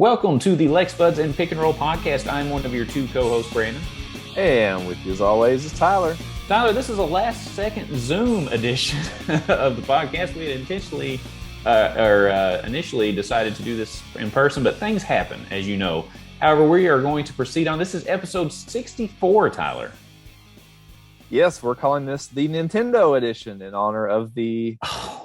Welcome to the Lex Buds and Pick and Roll podcast. I'm one of your two co-hosts, Brandon. And with you as always is Tyler. Tyler, this is a last-second Zoom edition of the podcast. We had initially decided to do this in person, but things happen, as you know. However, we are going to proceed on. This is episode 64, Tyler. Yes, we're calling this the Nintendo edition in honor of the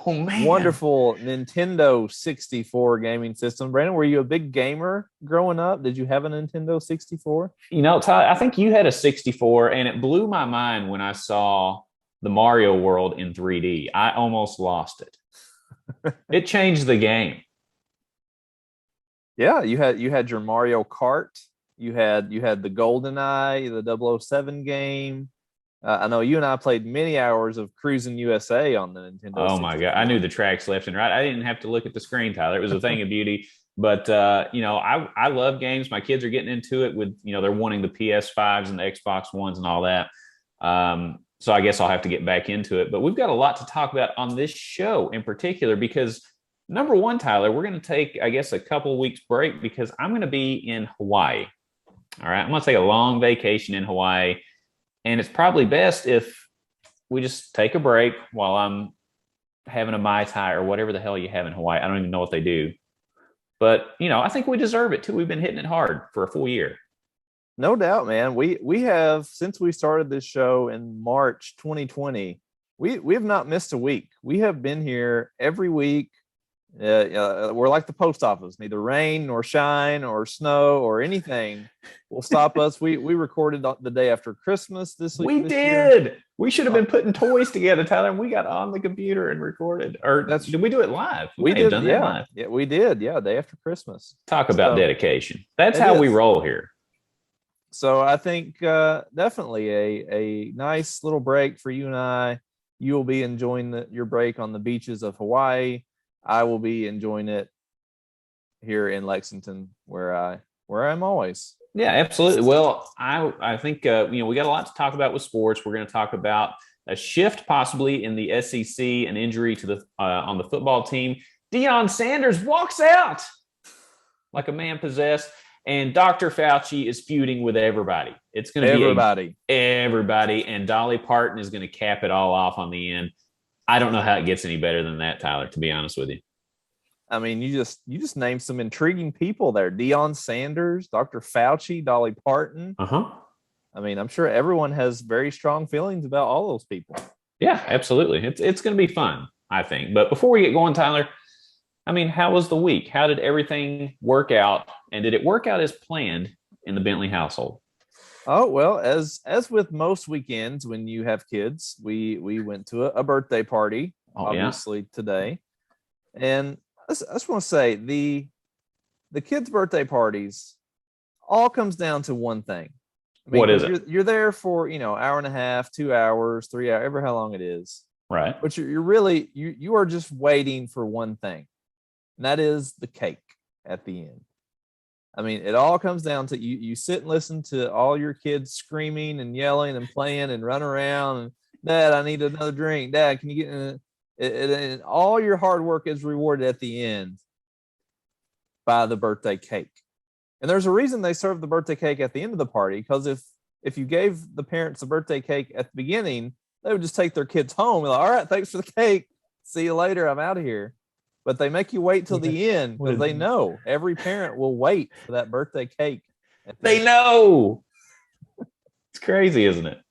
wonderful Nintendo 64 gaming system. Brandon, were you a big gamer growing up? Did you have a Nintendo 64? You know, Tyler, I think you had a 64, and it blew my mind when I saw the Mario World in 3D. I almost lost it. It changed the game. Yeah, you had your Mario Kart. You had the GoldenEye, the 007 game. I know you and I played many hours of Cruising USA on the Nintendo. Oh 64. my God. I knew the tracks left and right. I didn't have to look at the screen, Tyler. It was a thing of beauty. But, I love games. My kids are getting into it with, they're wanting the PS5s and the Xbox Ones and all that. So I guess I'll have to get back into it. But we've got a lot to talk about on this show in particular because, number one, Tyler, we're going to take, I guess, a couple of weeks break because I'm going to be in Hawaii. All right. I'm going to take a long vacation in Hawaii. And it's probably best if we just take a break while I'm having a Mai Tai or whatever the hell you have in Hawaii. I don't even know what they do. But, I think we deserve it, too. We've been hitting it hard for a full year. No doubt, man. We have, since we started this show in March 2020, we have not missed a week. We have been here every week. We're like the post office. Neither rain nor shine or snow or anything will stop us. We recorded the day after Christmas this week. We did. We should have been putting toys together, Tyler. And we got on the computer and recorded. Or did we do it live? We did. Done Yeah. That live. Yeah, we did. Yeah, day after Christmas. Talk about dedication. That's how we roll here. So I think definitely a nice little break for you and I. You will be enjoying your break on the beaches of Hawaii. I will be enjoying it here in Lexington, where I'm always. Yeah, absolutely. Well, I think we got a lot to talk about with sports. We're going to talk about a shift possibly in the SEC, an injury to the on the football team. Deion Sanders walks out like a man possessed, and Dr. Fauci is feuding with everybody. It's going to be everybody, and Dolly Parton is going to cap it all off on the end. I don't know how it gets any better than that, Tyler, to be honest with you. I mean, you just named some intriguing people there. Deion Sanders, Dr. Fauci, Dolly Parton. Uh-huh. I mean, I'm sure everyone has very strong feelings about all those people. Yeah, absolutely. It's going to be fun, I think. But before we get going, Tyler, I mean, how was the week? How did everything work out? And did it work out as planned in the Bentley household? Oh, well, as with most weekends when you have kids, we went to a birthday party, obviously today. And I just want to say the kids' birthday parties all comes down to one thing. I mean, what is it? You're there for, hour and a half, 2 hours, 3 hours, ever how long it is. Right. But you're really, you are just waiting for one thing. And that is the cake at the end. I mean, it all comes down to you sit and listen to all your kids screaming and yelling and playing and run around. And, Dad, I need another drink. Dad, can you get and all your hard work is rewarded at the end by the birthday cake. And there's a reason they serve the birthday cake at the end of the party, because if you gave the parents the birthday cake at the beginning, they would just take their kids home. They're like, all right, thanks for the cake. See you later. I'm out of here. But they make you wait till the end because they know every parent will wait for that birthday cake. They know. It's crazy, isn't it?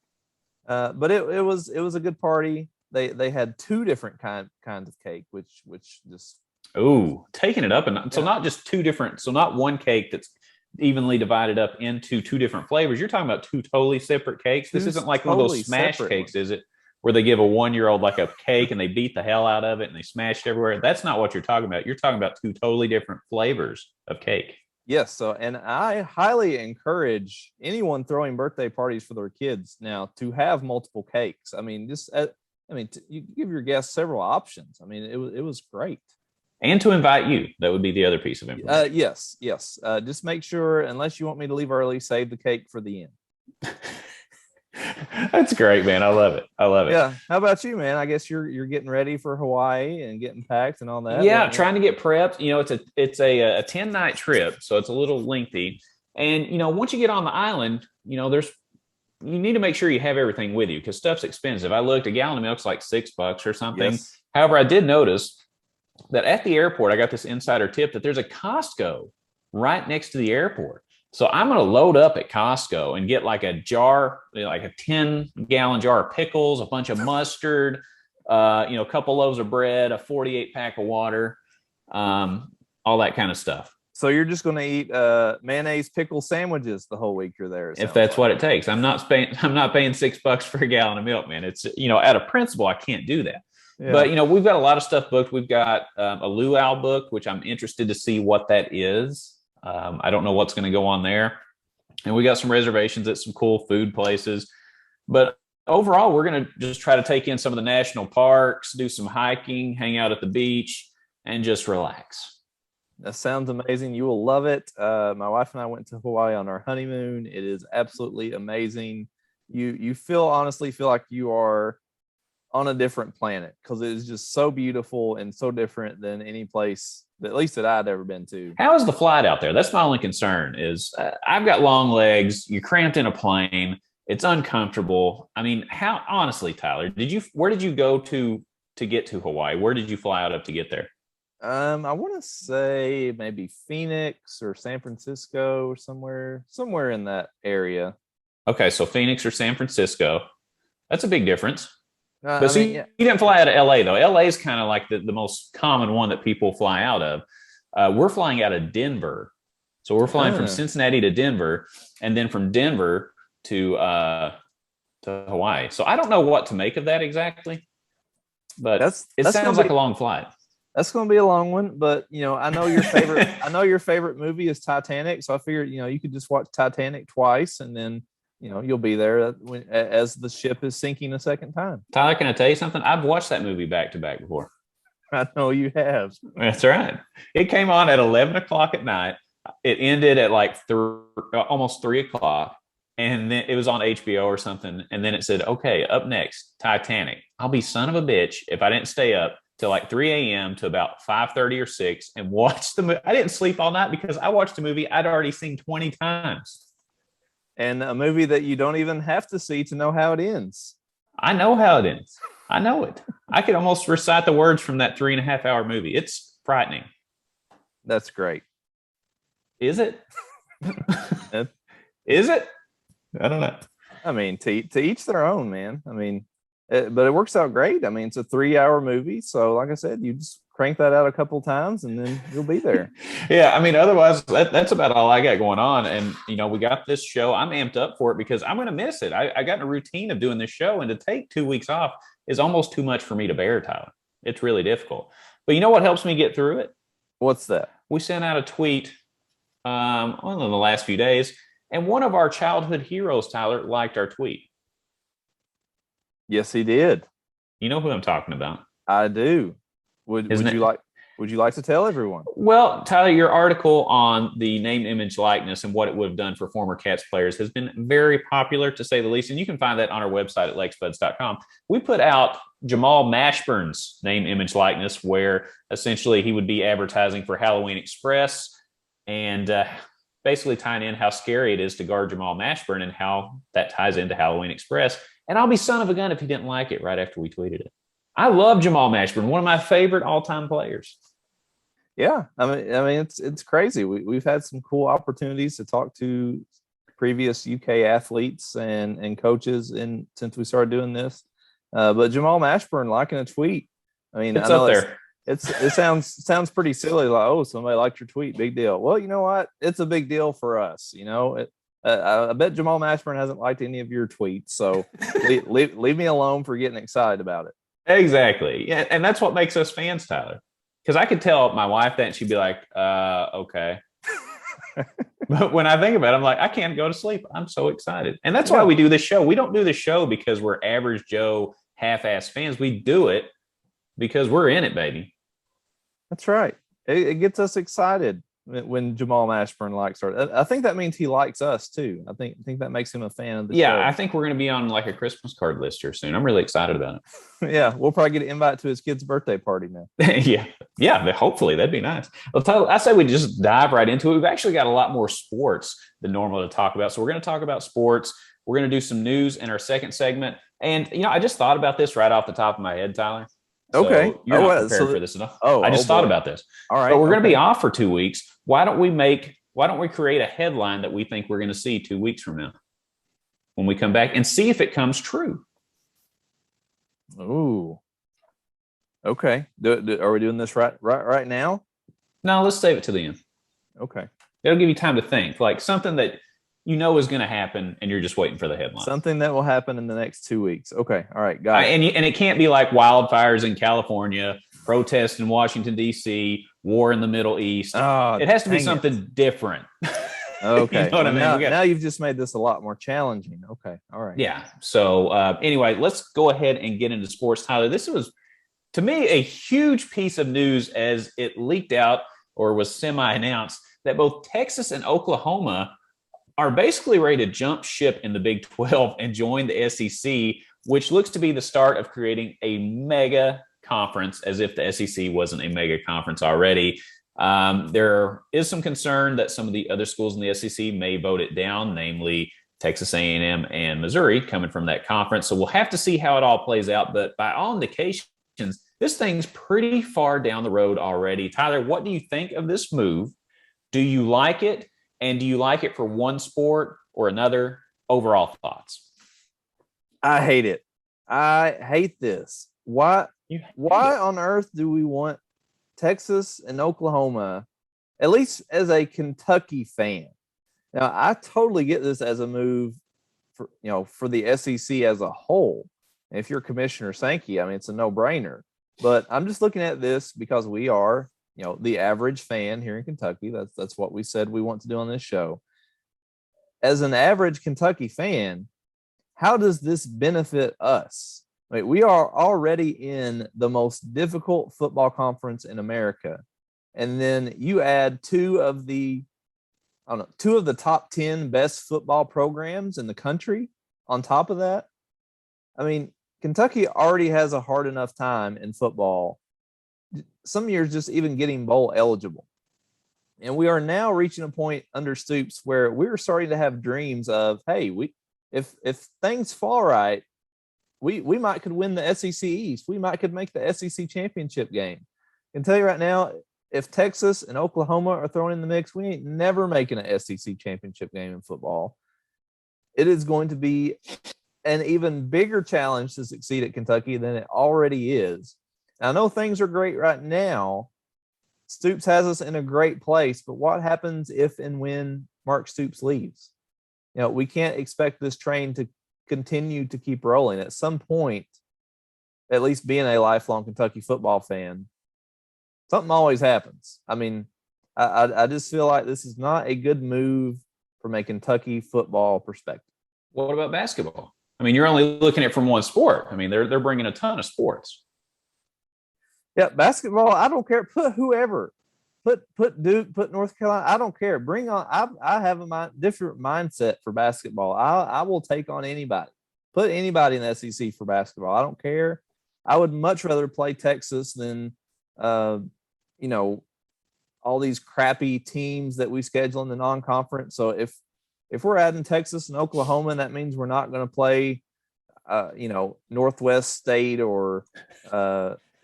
But it was a good party. They had two different kinds of cake, which just taking it up, and so not just two different. So not one cake that's evenly divided up into two different flavors. You're talking about two totally separate cakes. This isn't like one of those smash cakes, is it? Where they give a 1-year-old like a cake and they beat the hell out of it and they smash it everywhere. That's not what you're talking about. You're talking about two totally different flavors of cake. Yes. So, and I highly encourage anyone throwing birthday parties for their kids now to have multiple cakes. I mean, you give your guests several options. I mean, it was great. And to invite you. That would be the other piece of information. Yes. Just make sure, unless you want me to leave early, save the cake for the end. That's great, man. I love it. I love it. Yeah. How about you, man? I guess you're getting ready for Hawaii and getting packed and all that. Yeah, trying to get prepped. It's a 10 night trip, so it's a little lengthy. And once you get on the island, you need to make sure you have everything with you because stuff's expensive. I looked, a gallon of milk's like $6 or something. Yes. However, I did notice that at the airport, I got this insider tip that there's a Costco right next to the airport. So I'm going to load up at Costco and get like a jar, like a 10-gallon jar of pickles, a bunch of mustard, a couple loaves of bread, a 48 pack of water, all that kind of stuff. So you're just going to eat mayonnaise pickle sandwiches the whole week you're there. If that's what it takes. I'm not paying $6 for a gallon of milk, man. It's, out of principle, I can't do that. Yeah. But, we've got a lot of stuff booked. We've got a luau book, which I'm interested to see what that is. I don't know what's going to go on there. And we got some reservations at some cool food places. But overall, we're going to just try to take in some of the national parks, do some hiking, hang out at the beach, and just relax. That sounds amazing. You will love it. My wife and I went to Hawaii on our honeymoon. It is absolutely amazing. You honestly feel like you are on a different planet because it is just so beautiful and so different than any place at least that I'd ever been to. How is the flight out there? That's my only concern is I've got long legs. You're cramped in a plane. It's uncomfortable. I mean, how honestly, Tyler, where did you go to get to Hawaii? Where did you fly out of to get there? I want to say maybe Phoenix or San Francisco or somewhere in that area. Okay. So Phoenix or San Francisco. That's a big difference. You didn't fly out of LA though. LA is kind of like the most common one that people fly out of. We're flying out of Denver. So we're flying from Cincinnati to Denver and then from Denver to Hawaii. So I don't know what to make of that exactly, but it sounds like a long flight. That's going to be a long one, but I know your favorite. I know your favorite movie is Titanic, so I figured you could just watch Titanic twice, and then you'll be there as the ship is sinking a second time. Tyler, can I tell you something? I've watched that movie back to back before. I know you have. That's right. It came on at 11 o'clock at night. It ended at like almost 3 o'clock, and then it was on HBO or something. And then it said, "Okay, up next, Titanic." I'll be son of a bitch if I didn't stay up till like 3 a.m. to about 5:30 or 6 and watch the movie. I didn't sleep all night because I watched a movie I'd already seen 20 times. And a movie that you don't even have to see to know how it ends. I know how it ends. I know it. I could almost recite the words from that 3.5-hour movie. It's frightening. That's great. Is it? Is it? I don't know. I mean, to each their own, man. I mean, but it works out great. I mean, it's a 3-hour movie. So like I said, you just crank that out a couple times and then you'll be there. Yeah. I mean, otherwise that's about all I got going on. And, we got this show. I'm amped up for it because I'm going to miss it. I got in a routine of doing this show, and to take 2 weeks off is almost too much for me to bear, Tyler. It's really difficult. But you know what helps me get through it? What's that? We sent out a tweet in the last few days, and one of our childhood heroes, Tyler, liked our tweet. Yes, he did. You know who I'm talking about? I do. Would you like to tell everyone? Well, Tyler, your article on the name, image, likeness and what it would have done for former Cats players has been very popular, to say the least. And you can find that on our website at lakesbuds.com. We put out Jamal Mashburn's name, image, likeness, where essentially he would be advertising for Halloween Express and basically tying in how scary it is to guard Jamal Mashburn and how that ties into Halloween Express. And I'll be son of a gun if he didn't like it right after we tweeted it. I love Jamal Mashburn, one of my favorite all-time players. Yeah, I mean, it's crazy. We've had some cool opportunities to talk to previous UK athletes and coaches since we started doing this. But Jamal Mashburn liking a tweet. I mean, it's up there. It sounds pretty silly. Like, oh, somebody liked your tweet, big deal. Well, you know what? It's a big deal for us. I bet Jamal Mashburn hasn't liked any of your tweets, so leave me alone for getting excited about it. Exactly. Yeah, and that's what makes us fans, Tyler. Because I could tell my wife that and she'd be like, okay. But when I think about it, I'm like, I can't go to sleep. I'm so excited. And that's why we do this show. We don't do this show because we're average Joe half-ass fans. We do it because we're in it, baby. That's right. It gets us excited. when Jamal Mashburn likes her. I think that means he likes us too. I think that makes him a fan of the show. I think we're going to be on like a Christmas card list here soon. I'm really excited about it. Yeah, we'll probably get an invite to his kid's birthday party now. yeah. Hopefully that'd be nice. Well, Tyler, I say we just dive right into it. We've actually got a lot more sports than normal to talk about, so we're going to talk about sports. We're going to do some news in our second segment, and I just thought about this right off the top of my head, Tyler. Okay. So you're not prepared for this enough. I just thought about this. All right. But we're going to be off for 2 weeks. Why don't we create a headline that we think we're going to see 2 weeks from now when we come back and see if it comes true? Ooh. Okay. Are we doing this right now? No, let's save it to the end. Okay. It'll give you time to think, like something that is going to happen, and you're just waiting for the headline. Something that will happen in the next 2 weeks. Okay. All right. Got it. And it can't be like wildfires in California, protests in Washington, D.C., war in the Middle East. It has to be something different. Okay. You know what I mean? Now you've just made this a lot more challenging. Okay. All right. Yeah. So anyway, let's go ahead and get into sports. Tyler, this was, to me, a huge piece of news as it leaked out or was semi-announced that both Texas and Oklahoma are basically ready to jump ship in the Big 12 and join the SEC, which looks to be the start of creating a mega conference, as if the SEC wasn't a mega conference already. There is some concern that some of the other schools in the SEC may vote it down, namely Texas A&M and Missouri coming from that conference. So we'll have to see how it all plays out. But by all indications, this thing's pretty far down the road already. Tyler, what do you think of this move? Do you like it? And do you like it for one sport or another? Overall thoughts? I hate it. I hate this. Why on earth do we want Texas and Oklahoma, at least as a Kentucky fan? Now, I totally get this as a move for the SEC as a whole. And if you're Commissioner Sankey, I mean, it's a no-brainer. But I'm just looking at this because we are the average fan here in Kentucky. That's what we said we want to do on this show. As an average Kentucky fan, how does this benefit us? I mean, we are already in the most difficult football conference in America. And then you add two of the top 10 best football programs in the country on top of that. I mean, Kentucky already has a hard enough time in football, some years just even getting bowl eligible. And we are now reaching a point under Stoops where we're starting to have dreams of, hey, if things fall right, we might could win the SEC East. We might could make the SEC championship game. I can tell you right now, if Texas and Oklahoma are thrown in the mix, we ain't never making an SEC championship game in football. It is going to be an even bigger challenge to succeed at Kentucky than it already is. I know things are great right now. Stoops has us in a great place, but what happens if and when Mark Stoops leaves? We can't expect this train to continue to keep rolling. At some point, at least being a lifelong Kentucky football fan, something always happens. I mean, I just feel like this is not a good move from a Kentucky football perspective. What about basketball? I mean, you're only looking at it from one sport. I mean, they're bringing a ton of sports. Yeah, basketball, I don't care. Put whoever. Put Duke, put North Carolina. I don't care. Bring on. I have a different mindset for basketball. I will take on anybody. Put anybody in the SEC for basketball. I don't care. I would much rather play Texas than, all these crappy teams that we schedule in the non-conference. So if we're adding Texas and Oklahoma, that means we're not going to play, Northwest State or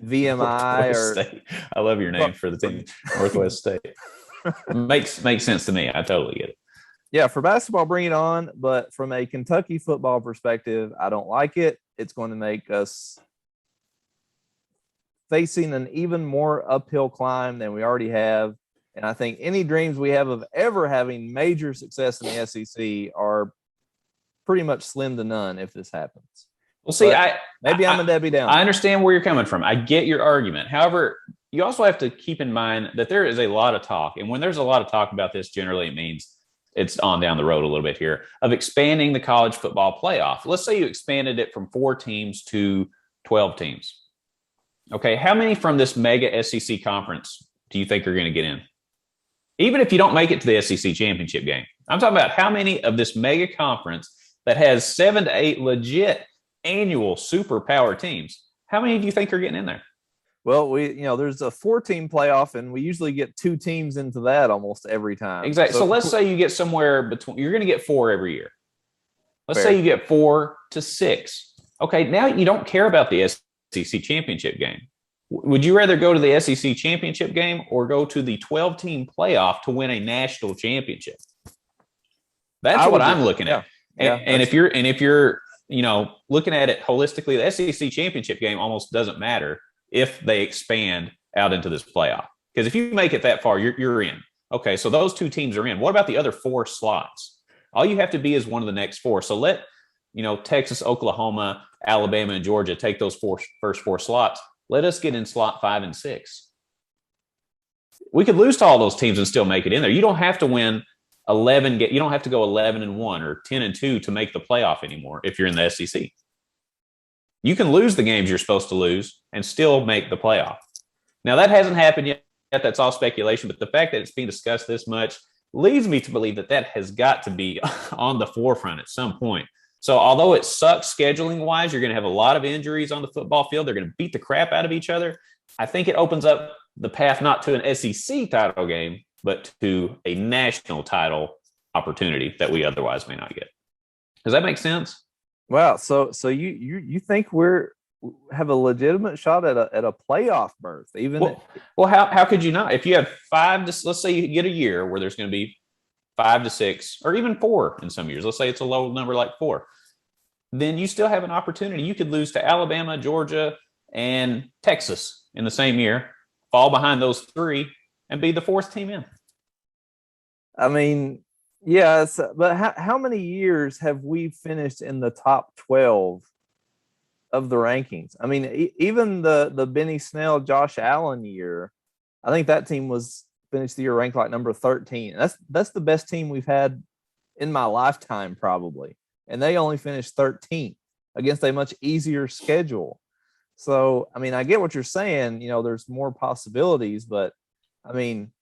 VMI or State. I love your name for the team, Northwest State. makes sense to me. I totally get it. Yeah, for basketball, bring it on. But from a Kentucky football perspective, I don't like it. It's going to make us facing an even more uphill climb than we already have. And I think any dreams we have of ever having major success in the SEC are pretty much slim to none if this happens. Well, see, I'm a Debbie Downer. I understand where you're coming from. I get your argument. However, you also have to keep in mind that there is a lot of talk. And when there's a lot of talk about this, generally it means it's on down the road a little bit here of expanding the college football playoff. Let's say you expanded it from 4 teams to 12 teams. Okay, how many from this mega SEC conference do you think are going to get in? Even if you don't make it to the SEC championship game. I'm talking about how many of this mega conference that has 7 to 8 legit annual superpower teams. How many do you think are getting in there? Well, there's a 4-team playoff, and we usually get 2 teams into that almost every time. Exactly. So let's say you get somewhere between, you're going to get 4 every year. Let's Fair. say you get 4 to 6. Okay, now you don't care about the SEC championship game. Would you rather go to the SEC championship game or go to the 12-team playoff to win a national championship? That's what I'm looking at. And if you're looking at it holistically, the SEC championship game almost doesn't matter if they expand out into this playoff. Because if you make it that far, you're in. Okay, so those 2 teams are in. What about the other 4 slots? All you have to be is one of the next 4. So let Texas, Oklahoma, Alabama, and Georgia take those first 4 slots. Let us get in slot 5 and 6. We could lose to all those teams and still make it in there. You don't have to win 11. You don't have to go 11-1 or 10-2 to make the playoff anymore if you're in the SEC. You can lose the games you're supposed to lose and still make the playoff. Now, that hasn't happened yet. That's all speculation. But the fact that it's being discussed this much leads me to believe that has got to be on the forefront at some point. So although it sucks scheduling-wise, you're going to have a lot of injuries on the football field. They're going to beat the crap out of each other. I think it opens up the path not to an SEC title game, but to a national title opportunity that we otherwise may not get. Does that make sense? Wow. So you think we're have a legitimate shot at a playoff berth? Well, how could you not? If you have 5 to, let's say you get a year where there's going to be 5 to 6 or even 4 in some years. Let's say it's a low number like 4. Then you still have an opportunity. You could lose to Alabama, Georgia, and Texas in the same year, fall behind those 3, and be the 4th team in. I mean, yes, but how many years have we finished in the top 12 of the rankings? I mean, even the Benny Snell, Josh Allen year, I think that team finished the year ranked like number 13. That's the best team we've had in my lifetime, probably. And they only finished 13th against a much easier schedule. So, I mean, I get what you're saying. There's more possibilities, but I mean,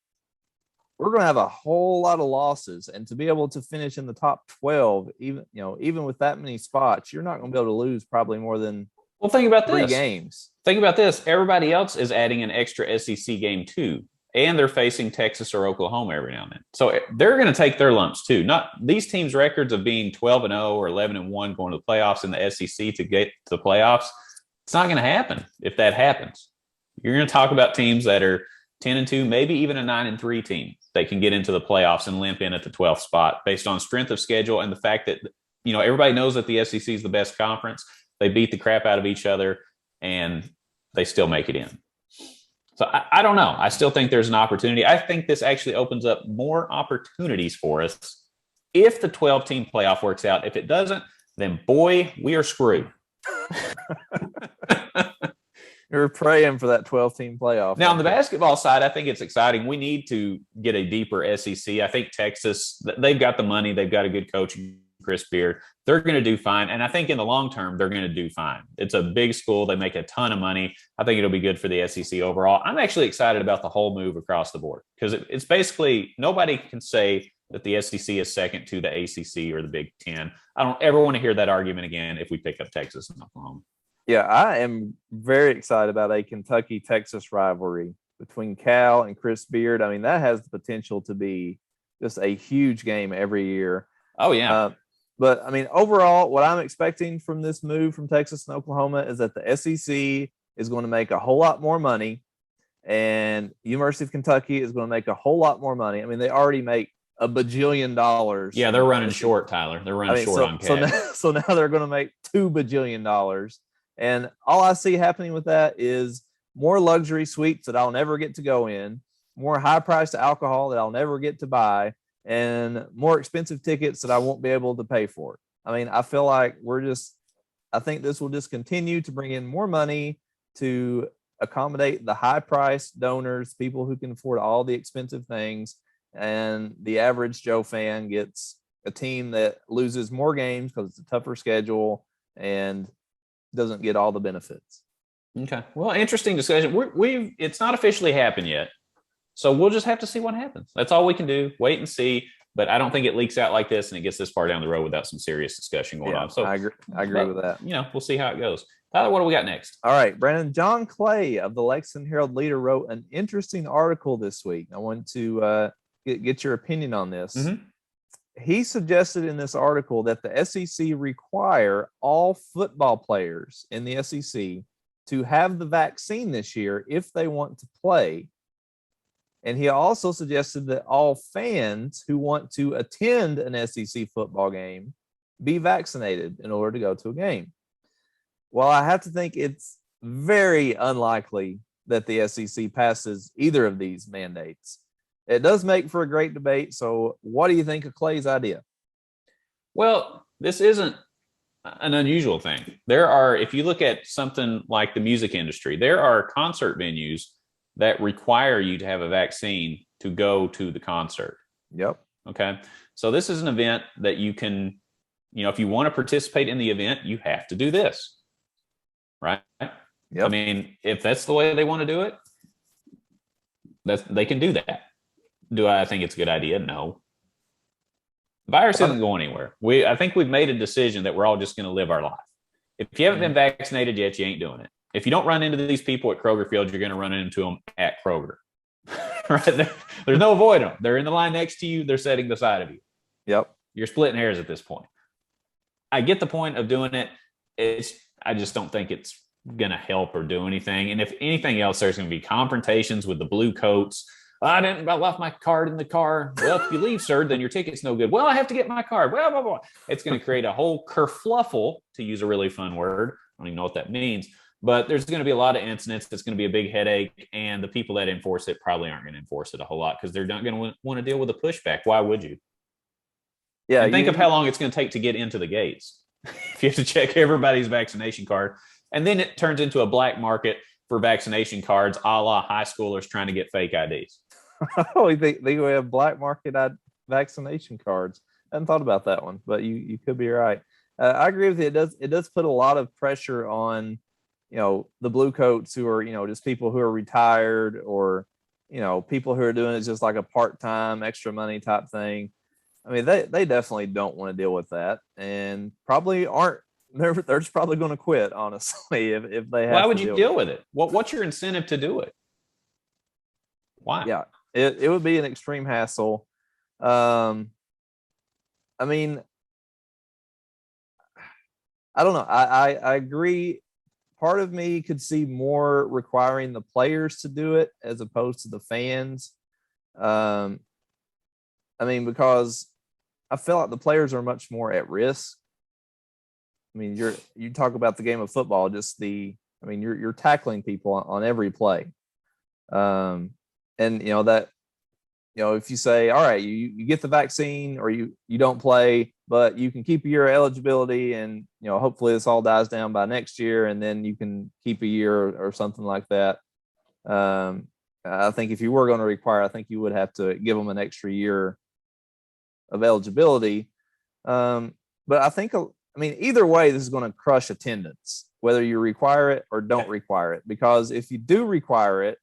we're going to have a whole lot of losses, and to be able to finish in the top 12, even with that many spots, you're not going to be able to lose probably more than think about 3 this. games. Think about this. Everybody else is adding an extra SEC game too, and they're facing Texas or Oklahoma every now and then. So they're going to take their lumps too. Not these teams' records of being 12-0 or 11-1 going to the playoffs in the SEC to get to the playoffs. It's not going to happen if that happens. You're going to talk about teams that are 10-2, maybe even a 9-3 team that can get into the playoffs and limp in at the 12th spot based on strength of schedule and the fact that, everybody knows that the SEC is the best conference. They beat the crap out of each other and they still make it in. So I don't know. I still think there's an opportunity. I think this actually opens up more opportunities for us if the 12-team playoff works out. If it doesn't, then boy, we are screwed. You're praying for that 12-team playoff. Now, on the basketball side, I think it's exciting. We need to get a deeper SEC. I think Texas, they've got the money. They've got a good coach, Chris Beard. They're going to do fine. And I think in the long term, they're going to do fine. It's a big school. They make a ton of money. I think it'll be good for the SEC overall. I'm actually excited about the whole move across the board because it's basically nobody can say that the SEC is second to the ACC or the Big Ten. I don't ever want to hear that argument again if we pick up Texas and Oklahoma. Yeah, I am very excited about a Kentucky-Texas rivalry between Cal and Chris Beard. I mean, that has the potential to be just a huge game every year. Oh, yeah. But, I mean, overall, what I'm expecting from this move from Texas and Oklahoma is that the SEC is going to make a whole lot more money, and University of Kentucky is going to make a whole lot more money. I mean, they already make $1 bajillion. Yeah, they're running short, Tyler. They're running short on cash. So now they're going to make $2 bajillion. And all I see happening with that is more luxury suites that I'll never get to go in, more high-priced alcohol that I'll never get to buy, and more expensive tickets that I won't be able to pay for. I mean, I feel like I think this will just continue to bring in more money to accommodate the high-priced donors, people who can afford all the expensive things, and the average Joe fan gets a team that loses more games because it's a tougher schedule and doesn't get all the benefits. Okay. Well, interesting discussion. It's not officially happened yet. So we'll just have to see what happens. That's all we can do. Wait and see. But I don't think it leaks out like this and it gets this far down the road without some serious discussion going on. So I agree with that. We'll see how it goes. Tyler, what do we got next? All right, Brandon. John Clay of the Lexington Herald Leader wrote an interesting article this week. I want to get your opinion on this. Mm-hmm. He suggested in this article that the SEC require all football players in the SEC to have the vaccine this year if they want to play. And he also suggested that all fans who want to attend an SEC football game be vaccinated in order to go to a game. Well, I have to think it's very unlikely that the SEC passes either of these mandates. It does make for a great debate. So what do you think of Clay's idea? Well, this isn't an unusual thing. There are, if you look at something like the music industry, there are concert venues that require you to have a vaccine to go to the concert. Yep. Okay. So this is an event that you can, if you want to participate in the event, you have to do this. Right. Yep. I mean, if that's the way they want to do it, they can do that. Do I think it's a good idea? No. The virus isn't going anywhere. I think we've made a decision that we're all just going to live our life. If you haven't been vaccinated yet, you ain't doing it. If you don't run into these people at Kroger Field, you're going to run into them at Kroger. Right? There's no avoiding them. They're in the line next to you. They're sitting beside of you. Yep. You're splitting hairs at this point. I get the point of doing it. I just don't think it's going to help or do anything. And if anything else, there's going to be confrontations with the blue coats. I left my card in the car. Well, if you leave, sir, then your ticket's no good. Well, I have to get my card. Blah, blah, blah. It's going to create a whole kerfluffle, to use a really fun word. I don't even know what that means. But there's going to be a lot of incidents. It's going to be a big headache. And the people that enforce it probably aren't going to enforce it a whole lot because they're not going to want to deal with the pushback. Why would you? Yeah. And think of how long it's going to take to get into the gates. If you have to check everybody's vaccination card. And then it turns into a black market for vaccination cards, a la high schoolers trying to get fake IDs. Oh, they have black market vaccination cards. I hadn't thought about that one, but you could be right. I agree with you. It does put a lot of pressure on, the blue coats who are, just people who are retired or, people who are doing it just like a part-time extra money type thing. I mean, they definitely don't want to deal with that and probably aren't. They're just probably going to quit, honestly, if they have. Why would you deal with it? What's your incentive to do it? Why? Yeah, it would be an extreme hassle. I mean, I don't know. I agree. Part of me could see more requiring the players to do it as opposed to the fans. I mean, because I feel like the players are much more at risk. I mean, you talk about the game of football, you're tackling people on every play. And if you say, all right, you get the vaccine or you don't play, but you can keep your eligibility and, hopefully this all dies down by next year and then you can keep a year or something like that. I think if you were going to require, I think you would have to give them an extra year of eligibility. But I think, either way, this is going to crush attendance, whether you require it or don't require it, because if you do require it,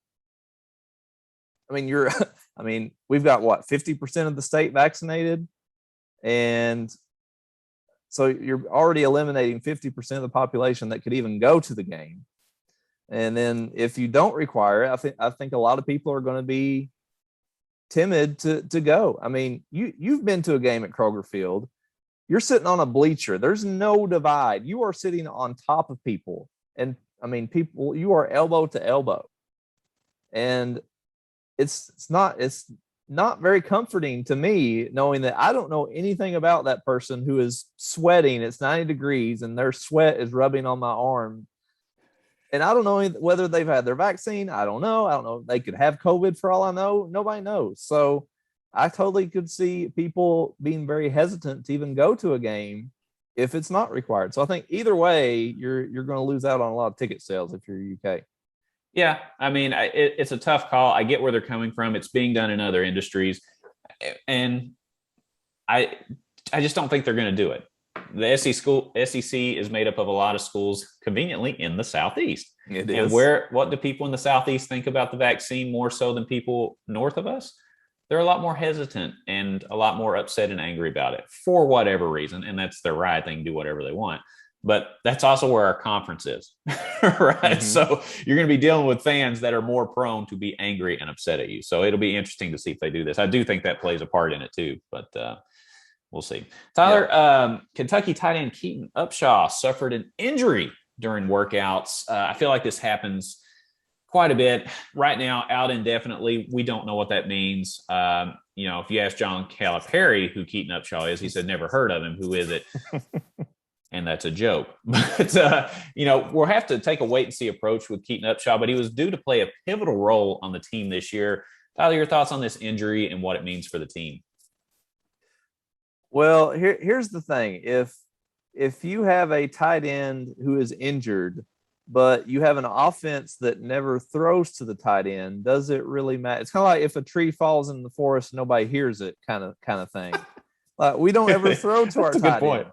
we've got 50% of the state vaccinated. And so you're already eliminating 50% of the population that could even go to the game. And then if you don't require it, I think a lot of people are going to be timid to go. I mean, you've been to a game at Kroger Field. You're sitting on a bleacher. There's no divide. You are sitting on top of people. And people, you are elbow to elbow. And it's not very comforting to me knowing that I don't know anything about that person who is sweating. It's 90 degrees and their sweat is rubbing on my arm. And I don't know whether they've had their vaccine. I don't know. They could have COVID for all I know. Nobody knows. So I totally could see people being very hesitant to even go to a game if it's not required. So I think either way, you're going to lose out on a lot of ticket sales if you're UK. Yeah, it's a tough call. I get where they're coming from. It's being done in other industries, and I just don't think they're going to do it. The SEC is made up of a lot of schools conveniently in the Southeast. It And is. what do people in the Southeast think about the vaccine more so than people north of us? They're a lot more hesitant and a lot more upset and angry about it for whatever reason. And that's their right. They can do whatever they want. But that's also where our conference is, right? Mhm. So you're going to be dealing with fans that are more prone to be angry and upset at you. So it'll be interesting to see if they do this. I do think that plays a part in it too, but we'll see. Tyler, Kentucky tight end Keaton Upshaw suffered an injury during workouts. I feel like this happens quite a bit right now, out indefinitely. We don't know what that means. If you ask John Calipari who Keaton Upshaw is, he said, never heard of him. Who is it? And that's a joke. But, we'll have to take a wait and see approach with Keaton Upshaw, but he was due to play a pivotal role on the team this year. Tyler, your thoughts on this injury and what it means for the team? Well, here's the thing. If you have a tight end who is injured, but you have an offense that never throws to the tight end, does it really matter? It's kind of like if a tree falls in the forest, nobody hears it kind of thing. We don't ever throw to our tight ends.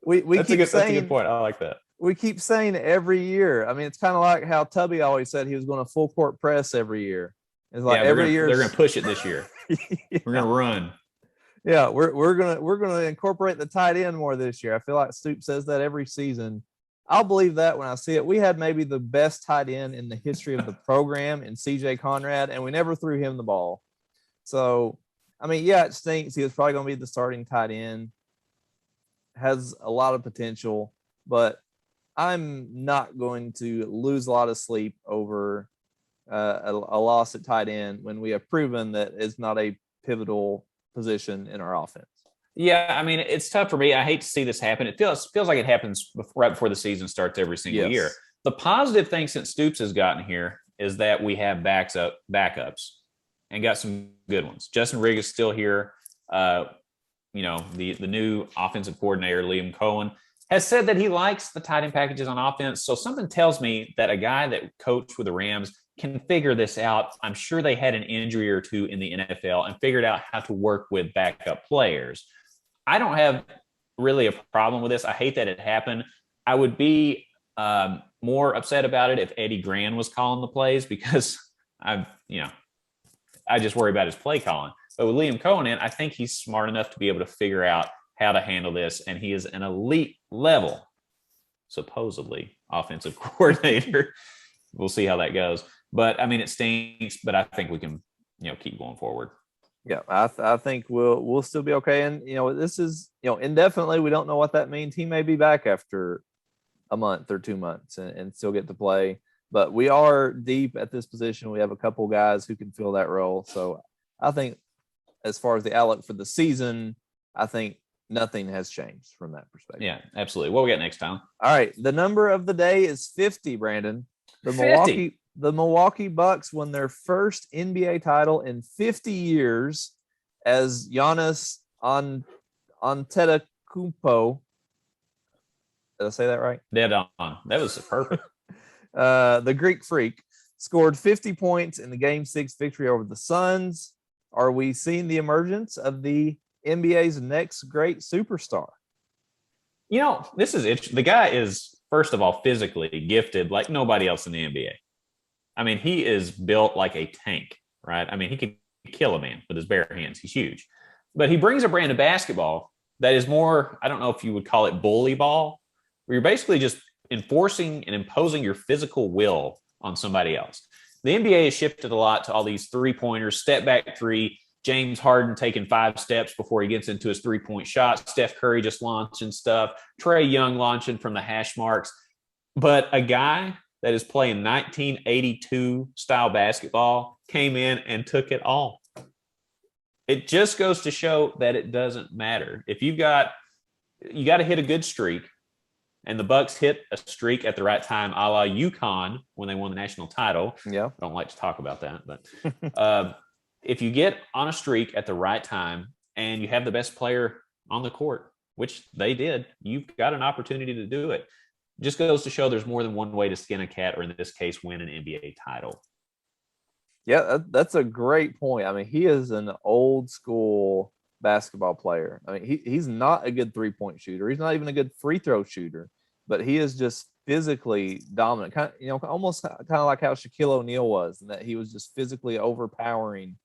That's a good point. I like that. We keep saying every year. I mean, it's kind of like how Tubby always said he was going to full court press every year. It's like every year they're going to push it this year. Yeah. We're going to run. Yeah, we're gonna incorporate the tight end more this year. I feel like Stoops says that every season. I'll believe that when I see it. We had maybe the best tight end in the history of the program in CJ Conrad, and we never threw him the ball. So, I mean, yeah, it stinks. He was probably going to be the starting tight end. Has a lot of potential, but I'm not going to lose a lot of sleep over a loss at tight end when we have proven that it's not a pivotal position in our offense. Yeah, I mean, it's tough for me. I hate to see this happen. It feels like it happens right before the season starts every single year. The positive thing since Stoops has gotten here is that we have backups and got some good ones. Justin Rigg is still here. The new offensive coordinator, Liam Cohen, has said that he likes the tight end packages on offense. So something tells me that a guy that coached with the Rams can figure this out. I'm sure they had an injury or two in the NFL and figured out how to work with backup players. I don't have really a problem with this. I hate that it happened. I would be more upset about it if Eddie Gran was calling the plays because I just worry about his play calling. But with Liam Cohen in, I think he's smart enough to be able to figure out how to handle this. And he is an elite level, supposedly, offensive coordinator. We'll see how that goes. But I mean, it stinks, but I think we can, keep going forward. Yeah, I think we'll still be okay. And this is indefinitely. We don't know what that means. He may be back after a month or 2 months and still get to play. But we are deep at this position. We have a couple guys who can fill that role. So I think as far as the outlook for the season, I think nothing has changed from that perspective. Yeah, absolutely. What we got next, Tom? All right, the number of the day is 50, Brandon. The Milwaukee Bucks won their first NBA title in 50 years as Giannis Antetokounmpo. Did I say that right? Dead on. That was perfect. The Greek Freak scored 50 points in the Game 6 victory over the Suns. Are we seeing the emergence of the NBA's next great superstar? This is it. The guy is, first of all, physically gifted like nobody else in the NBA. I mean, he is built like a tank, right? I mean, he can kill a man with his bare hands. He's huge. But he brings a brand of basketball that is more, I don't know if you would call it bully ball, where you're basically just enforcing and imposing your physical will on somebody else. The NBA has shifted a lot to all these three-pointers, step-back three, James Harden taking 5 steps before he gets into his three-point shot, Steph Curry just launching stuff, Trae Young launching from the hash marks. But a guy that is playing 1982 style basketball came in and took it all. It just goes to show that it doesn't matter. If you got to hit a good streak, and the Bucks hit a streak at the right time, a la UConn when they won the national title. Yeah, I don't like to talk about that, but if you get on a streak at the right time and you have the best player on the court, which they did, you've got an opportunity to do it. Just goes to show there's more than one way to skin a cat, or in this case, win an NBA title. Yeah, that's a great point. I mean, he is an old school basketball player. I mean, he's not a good 3-point shooter. He's not even a good free throw shooter, but he is just physically dominant. Kind of, almost kind of like how Shaquille O'Neal was, and that he was just physically overpowering.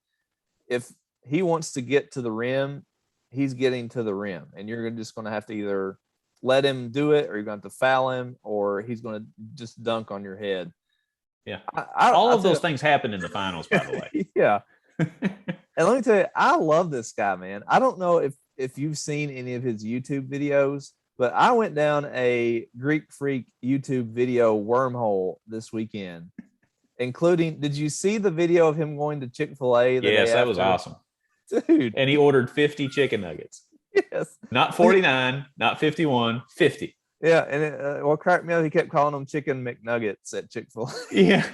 If he wants to get to the rim, he's getting to the rim, and you're just going to have to either let him do it, or you're going to have to foul him, or he's going to just dunk on your head. Yeah. All of those things happened in the finals, by the way. Yeah. And let me tell you, I love this guy, man. I don't know if you've seen any of his YouTube videos, but I went down a Greek Freak YouTube video wormhole this weekend, including, did you see the video of him going to Chick-fil-A? Yes, that was awesome. Dude. And he ordered 50 chicken nuggets. Yes. Not 49, not 51, 50. Yeah, and what cracked me up, he kept calling them chicken McNuggets at Chick-fil-A. Yeah,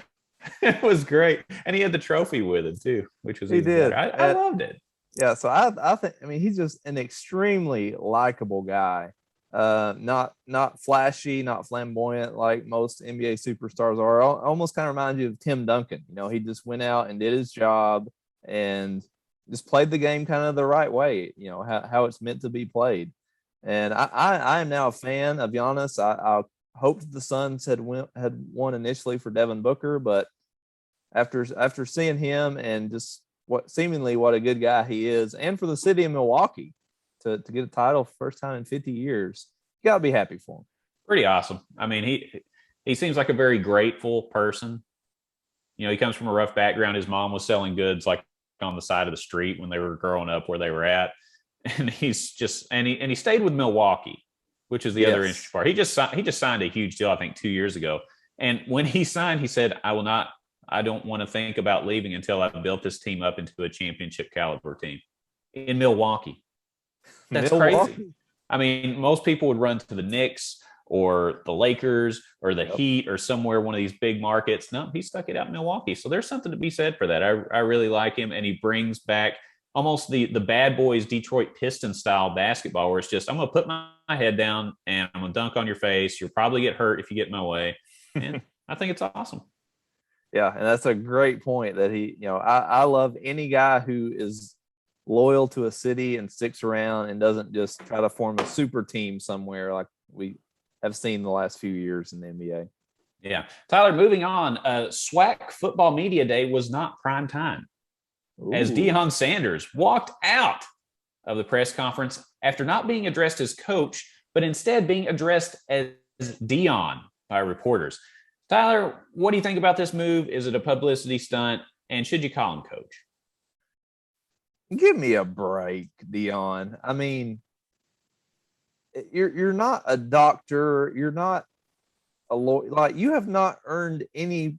it was great. And he had the trophy with him, too, which was he did. I loved it. Yeah, so I think, I mean, he's just an extremely likable guy. Not flashy, not flamboyant like most NBA superstars are. Almost kind of reminds you of Tim Duncan. He just went out and did his job and just played the game kind of the right way, how it's meant to be played. And I am now a fan of Giannis. I hoped the Suns had won initially for Devin Booker, but after seeing him and just what a good guy he is, and for the city of Milwaukee to get a title first time in 50 years, you gotta be happy for him. Pretty awesome. I mean, he seems like a very grateful person. He comes from a rough background. His mom was selling goods like on the side of the street when they were growing up where they were at. And he's just he stayed with Milwaukee, which is the other interesting part. He just signed a huge deal, I think, 2 years ago. And when he signed, he said, I don't want to think about leaving until I've built this team up into a championship caliber team in Milwaukee. That's crazy. I mean, most people would run to the Knicks or the Lakers or the Heat or somewhere, one of these big markets. No, he stuck it out in Milwaukee. So there's something to be said for that. I really like him, and he brings back almost the bad boys Detroit Pistons style basketball, where it's just, I'm going to put my head down and I'm going to dunk on your face. You'll probably get hurt if you get in my way. And I think it's awesome. Yeah, and that's a great point that I love any guy who is loyal to a city and sticks around and doesn't just try to form a super team somewhere like we have seen the last few years in the NBA. Yeah. Tyler, moving on, SWAC Football Media Day was not prime time. Ooh. As Deion Sanders walked out of the press conference after not being addressed as coach, but instead being addressed as Deion by reporters. Tyler, what do you think about this move? Is it a publicity stunt? And should you call him coach? Give me a break, Deion. I mean, you're not a doctor. You're not a lawyer. Like, you have not earned any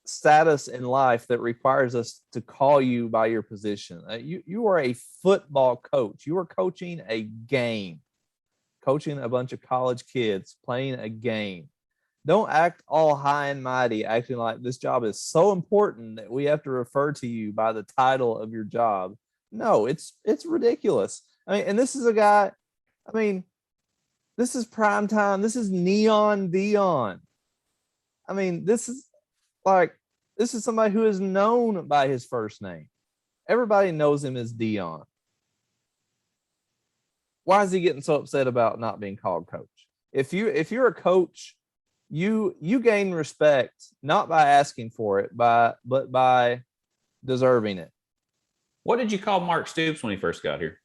status in life that requires us to call you by your position. You are a football coach. You are coaching a game, coaching a bunch of college kids, playing a game. Don't act all high and mighty, acting like this job is so important that we have to refer to you by the title of your job. No, it's ridiculous. I mean, and this is a guy, I mean, this is prime time. This is Neon Deion. I mean, this is somebody who is known by his first name. Everybody knows him as Deion. Why is he getting so upset about not being called coach? If you're a coach, you gain respect not by asking for it, but by deserving it. What did you call Mark Stoops when he first got here?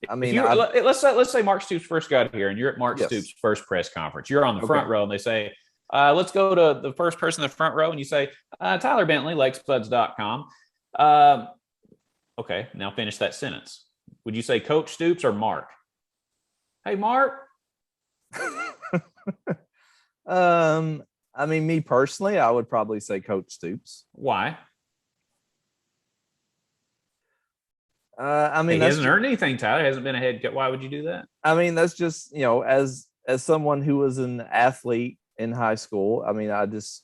I mean, let's say Mark Stoops first got here, and you're at Mark Stoops' first press conference. You're on the front row, and they say, let's go to the first person in the front row, and you say, Tyler Bentley, LakesBuds.com. Okay, now finish that sentence. Would you say Coach Stoops or Mark? Hey, Mark. I mean, me personally, I would probably say Coach Stoops. Why? I mean, he hasn't earned anything, Tyler. He hasn't been a head coach. Why would you do that? I mean, that's just, as someone who was an athlete in high school, I mean, that's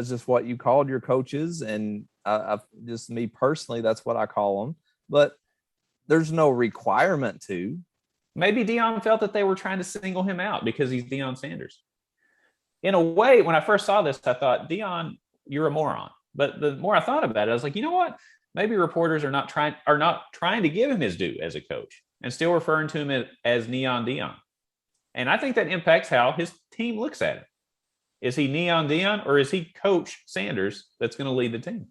just what you called your coaches, and I just, me personally, that's what I call them. But there's no requirement to. Maybe Deion felt that they were trying to single him out because he's Deion Sanders. In a way, when I first saw this, I thought, Deion, you're a moron. But the more I thought about it, I was like, you know what? maybe reporters are not trying to give him his due as a coach and still referring to him as Neon Deion. And I think that impacts how his team looks at it. Is he Neon Deion or is he Coach Sanders that's going to lead the team?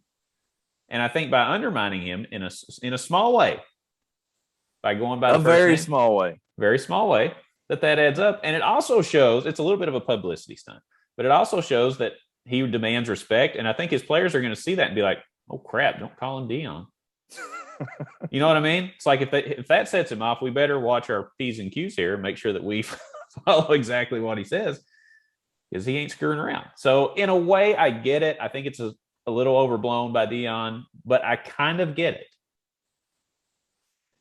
And I think by undermining him in a small way, by going by a very small way, that adds up. And it also shows it's a little bit of a publicity stunt, but it also shows that he demands respect. And I think his players are going to see that and be like, oh crap, don't call him Deion. You know what I mean? It's like if that sets him off, we better watch our P's and Q's here and make sure that we follow exactly what he says, because he ain't screwing around. So in a way, I get it. I think it's a little overblown by Deion, but I kind of get it.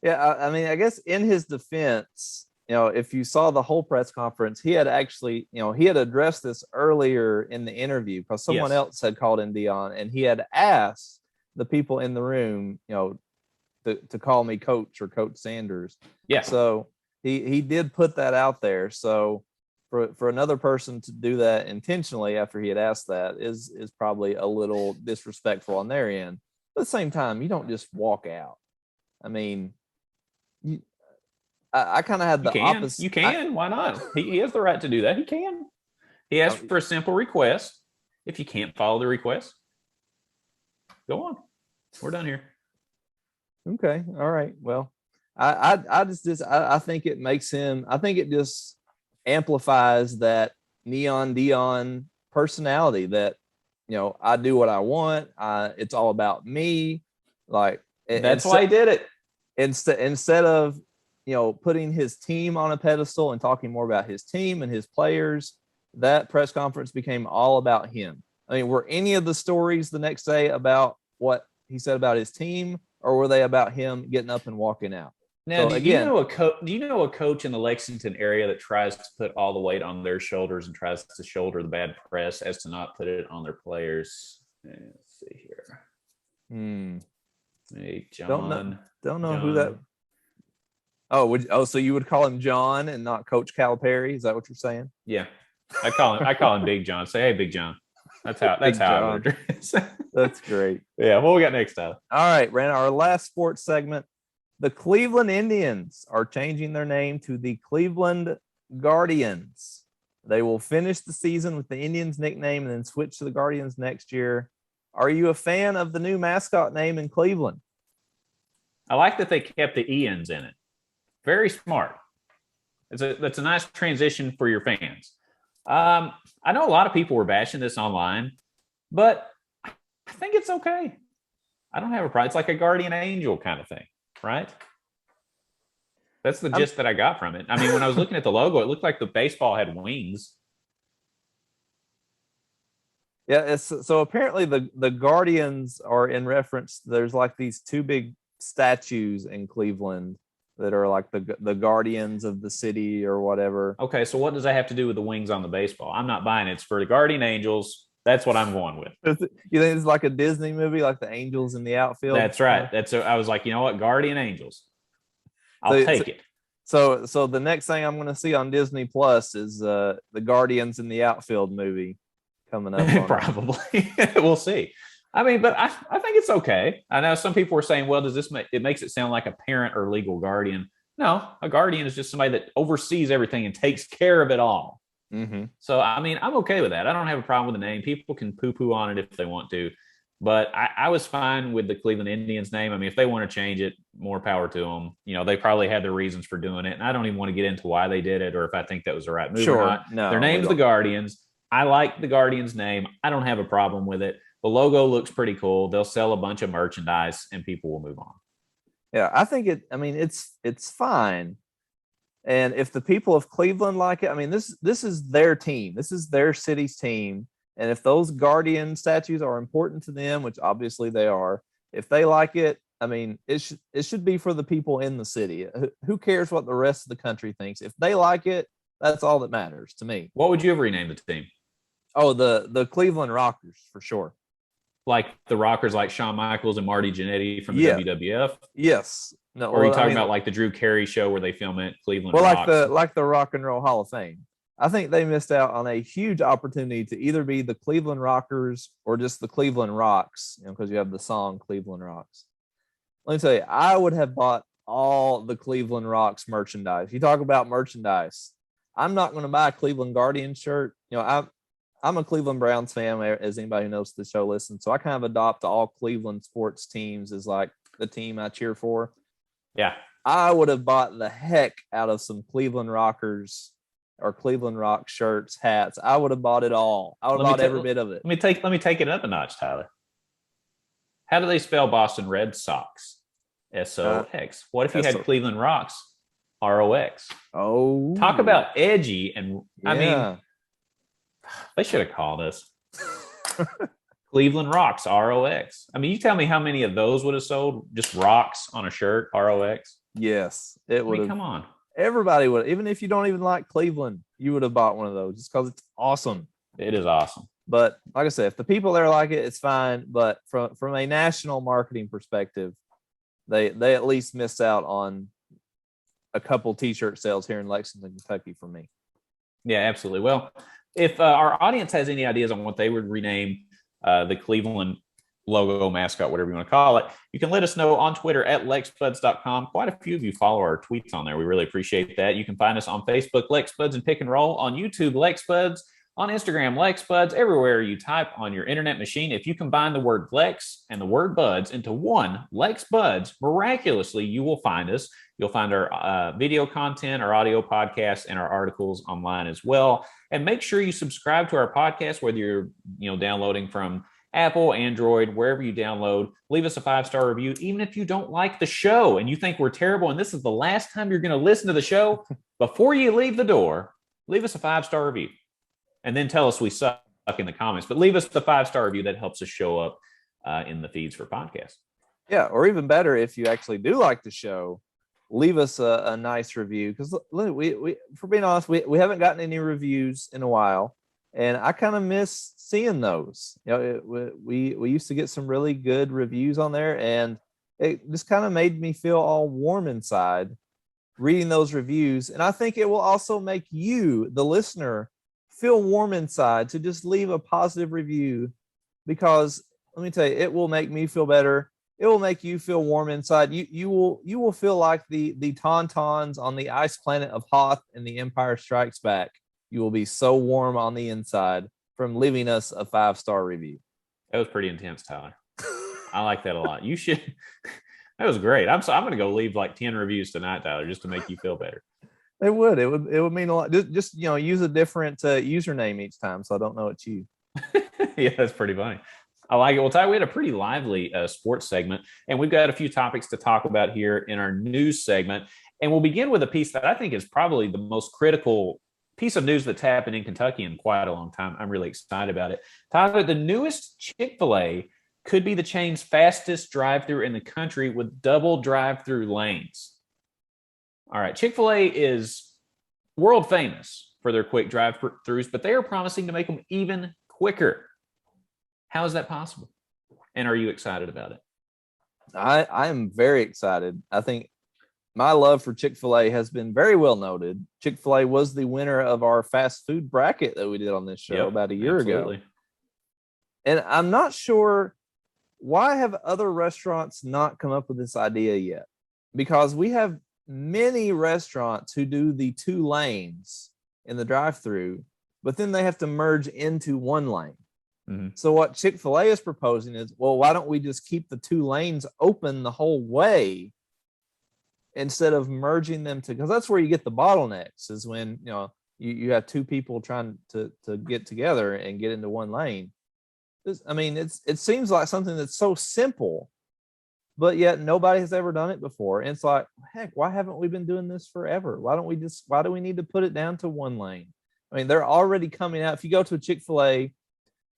Yeah, I mean, I guess in his defense, if you saw the whole press conference, he had actually, he had addressed this earlier in the interview because someone else had called in Deion, and he had asked the people in the room, to call me Coach or Coach Sanders. Yeah. So he did put that out there. So for another person to do that intentionally after he had asked that is probably a little disrespectful on their end. But at the same time, you don't just walk out. I mean, I kind of had the opposite. You can. Why not? He has the right to do that. He can. He asked for a simple request. If you can't follow the request, go on. We're done here. Okay. All right. Well, I think it makes him. I think it just amplifies that Neon Deion personality. That I do what I want. It's all about me. Like that's why he did it. Instead of putting his team on a pedestal and talking more about his team and his players, that press conference became all about him. I mean, were any of the stories the next day about what he said about his team, or were they about him getting up and walking out? Now, do you know a coach in the Lexington area that tries to put all the weight on their shoulders and tries to shoulder the bad press as to not put it on their players? Let's see here. Hey, John. Don't know who that. So you would call him John and not Coach Calipari? Is that what you're saying? Yeah, I call him Big John. Say, hey, Big John. That's how I would address. That's great. Yeah. What we got next time? All right, Brandon. Our last sports segment. The Cleveland Indians are changing their name to the Cleveland Guardians. They will finish the season with the Indians nickname and then switch to the Guardians next year. Are you a fan of the new mascot name in Cleveland? I like that they kept the Ians in it. Very smart. That's a nice transition for your fans. I know a lot of people were bashing this online, but I think it's okay. I don't have a problem. It's like a guardian angel kind of thing, right? That's the gist that I got from it. I mean, when I was looking at the logo, it looked like the baseball had wings. Yeah, so apparently the Guardians are in reference. There's like these two big statues in Cleveland that are like the guardians of the city or whatever. Okay, so what does that have to do with the wings on the baseball? I'm not buying it. It's for the guardian angels. That's what I'm going with. You think it's like a Disney movie, like the angels in the outfield? That's right. I was like, you know what, guardian angels. I'll take it. So the next thing I'm going to see on Disney Plus is the Guardians in the Outfield movie coming up. Probably. We'll see. I mean, but I think it's okay. I know some people were saying, well, it makes it sound like a parent or legal guardian. No, a guardian is just somebody that oversees everything and takes care of it all. Mm-hmm. So, I mean, I'm okay with that. I don't have a problem with the name. People can poo-poo on it if they want to. But I was fine with the Cleveland Indians name. I mean, if they want to change it, more power to them. They probably had their reasons for doing it. And I don't even want to get into why they did it or if I think that was the right move or not. No, their name's the Guardians. I like the Guardians name. I don't have a problem with it. The logo looks pretty cool. They'll sell a bunch of merchandise and people will move on. Yeah, I think it's fine. And if the people of Cleveland like it, I mean, this is their team. This is their city's team. And if those guardian statues are important to them, which obviously they are, if they like it, I mean, it should be for the people in the city. Who cares what the rest of the country thinks? If they like it, that's all that matters to me. What would you have renamed the team? Oh, the Cleveland Rockers, for sure. Like the Rockers, like Shawn Michaels and Marty Jannetty from the WWF? Yes. No. Or are you talking about like the Drew Carey show where they film it, Cleveland Rocks? Like the Rock and Roll Hall of Fame. I think they missed out on a huge opportunity to either be the Cleveland Rockers or just the Cleveland Rocks, because you have the song Cleveland Rocks. let me tell you, I would have bought all the Cleveland Rocks merchandise. You talk about merchandise. I'm not going to buy a Cleveland Guardian shirt. I'm a Cleveland Browns fan, as anybody who knows the show listens. So I kind of adopt all Cleveland sports teams as like the team I cheer for. Yeah. I would have bought the heck out of some Cleveland Rockers or Cleveland Rock shirts, hats. I would have bought it all. I would have bought every bit of it. Let me take it up a notch, Tyler. How do they spell Boston Red Sox? SOX. What if you had Cleveland Rocks? ROX. Oh, talk about edgy. And I mean, they should have called us Cleveland Rocks, ROX. I mean, you tell me how many of those would have sold, just rocks on a shirt, ROX? Yes, it would. Come on. Everybody would. Even if you don't even like Cleveland, you would have bought one of those just because it's awesome. It is awesome. But like I said, if the people there like it, it's fine. But from a national marketing perspective, they at least miss out on a couple T-shirt sales here in Lexington, Kentucky for me. Yeah, absolutely. Well, if our audience has any ideas on what they would rename the Cleveland logo, mascot, whatever you want to call it, you can let us know on Twitter at LexBuds.com. Quite a few of you follow our tweets on there. We really appreciate that. You can find us on Facebook, LexBuds and Pick and Roll, on YouTube, LexBuds, on Instagram, LexBuds, everywhere you type on your internet machine. If you combine the word Lex and the word Buds into one, LexBuds, miraculously, you will find us. You'll find our video content, our audio podcasts, and our articles online as well. And make sure you subscribe to our podcast, whether you're downloading from Apple, Android, wherever you download. Leave us a 5-star review, even if you don't like the show and you think we're terrible and this is the last time you're going to listen to the show. Before you leave the door, leave us a 5-star review. And then tell us we suck in the comments. But leave us the 5-star review. That helps us show up in the feeds for podcasts. Yeah, or even better, if you actually do like the show, leave us a nice review. Because we, for being honest, we haven't gotten any reviews in a while, and I kind of miss seeing those. We used to get some really good reviews on there, and it just kind of made me feel all warm inside reading those reviews. And I think it will also make you, the listener, feel warm inside to just leave a positive review, because let me tell you, it will make me feel better. It will make you feel warm inside. You will feel like the Tauntauns on the ice planet of Hoth in The Empire Strikes Back. You will be so warm on the inside from leaving us a 5-star review. That was pretty intense, Tyler. I like that a lot. You should. That was great. I'm going to go leave like 10 reviews tonight, Tyler, just to make you feel better. It would mean a lot. Just use a different username each time, so I don't know it's you. Yeah, that's pretty funny. I like it. Well, Ty, we had a pretty lively sports segment, and we've got a few topics to talk about here in our news segment. And we'll begin with a piece that I think is probably the most critical piece of news that's happened in Kentucky in quite a long time. I'm really excited about it. Tyler, the newest Chick-fil-A could be the chain's fastest drive-through in the country with double drive-through lanes. All right, Chick-fil-A is world famous for their quick drive-throughs, but they are promising to make them even quicker. How is that possible? And are you excited about it? I am very excited. I think my love for Chick-fil-A has been very well noted. Chick-fil-A was the winner of our fast food bracket that we did on this show about a year ago. And I'm not sure, why have other restaurants not come up with this idea yet? Because we have many restaurants who do the 2 lanes in the drive-through, but then they have to merge into 1 lane. Mm-hmm. So what Chick-fil-A is proposing is, well, why don't we just keep the 2 lanes open the whole way instead of merging them because that's where you get the bottlenecks, is when you have 2 people trying to get together and get into 1 lane. It seems like something that's so simple, but yet nobody has ever done it before. And it's like, heck, why haven't we been doing this forever? Why do we need to put it down to 1 lane? I mean, they're already coming out. If you go to a Chick-fil-A,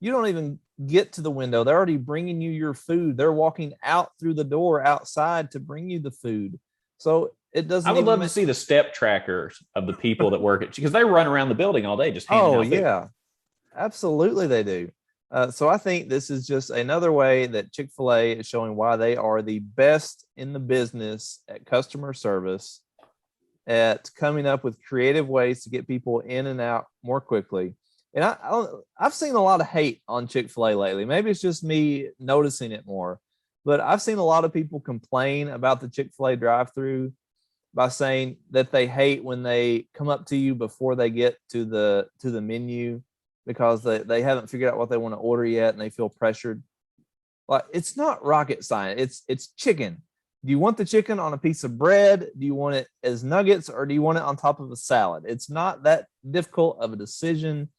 you don't even get to the window. They're already bringing you your food. They're walking out through the door outside to bring you the food. So it doesn't. I would love to see the step trackers of the people that work at, because they run around the building all day just handing out food. Yeah, absolutely they do. So I think this is just another way that Chick-fil-A is showing why they are the best in the business at customer service, at coming up with creative ways to get people in and out more quickly. And I've seen a lot of hate on Chick-fil-A lately. Maybe it's just me noticing it more. But I've seen a lot of people complain about the Chick-fil-A drive-through by saying that they hate when they come up to you before they get to the menu because they haven't figured out what they want to order yet and they feel pressured. Like, it's not rocket science. It's chicken. Do you want the chicken on a piece of bread? Do you want it as nuggets, or do you want it on top of a salad? It's not that difficult of a decision.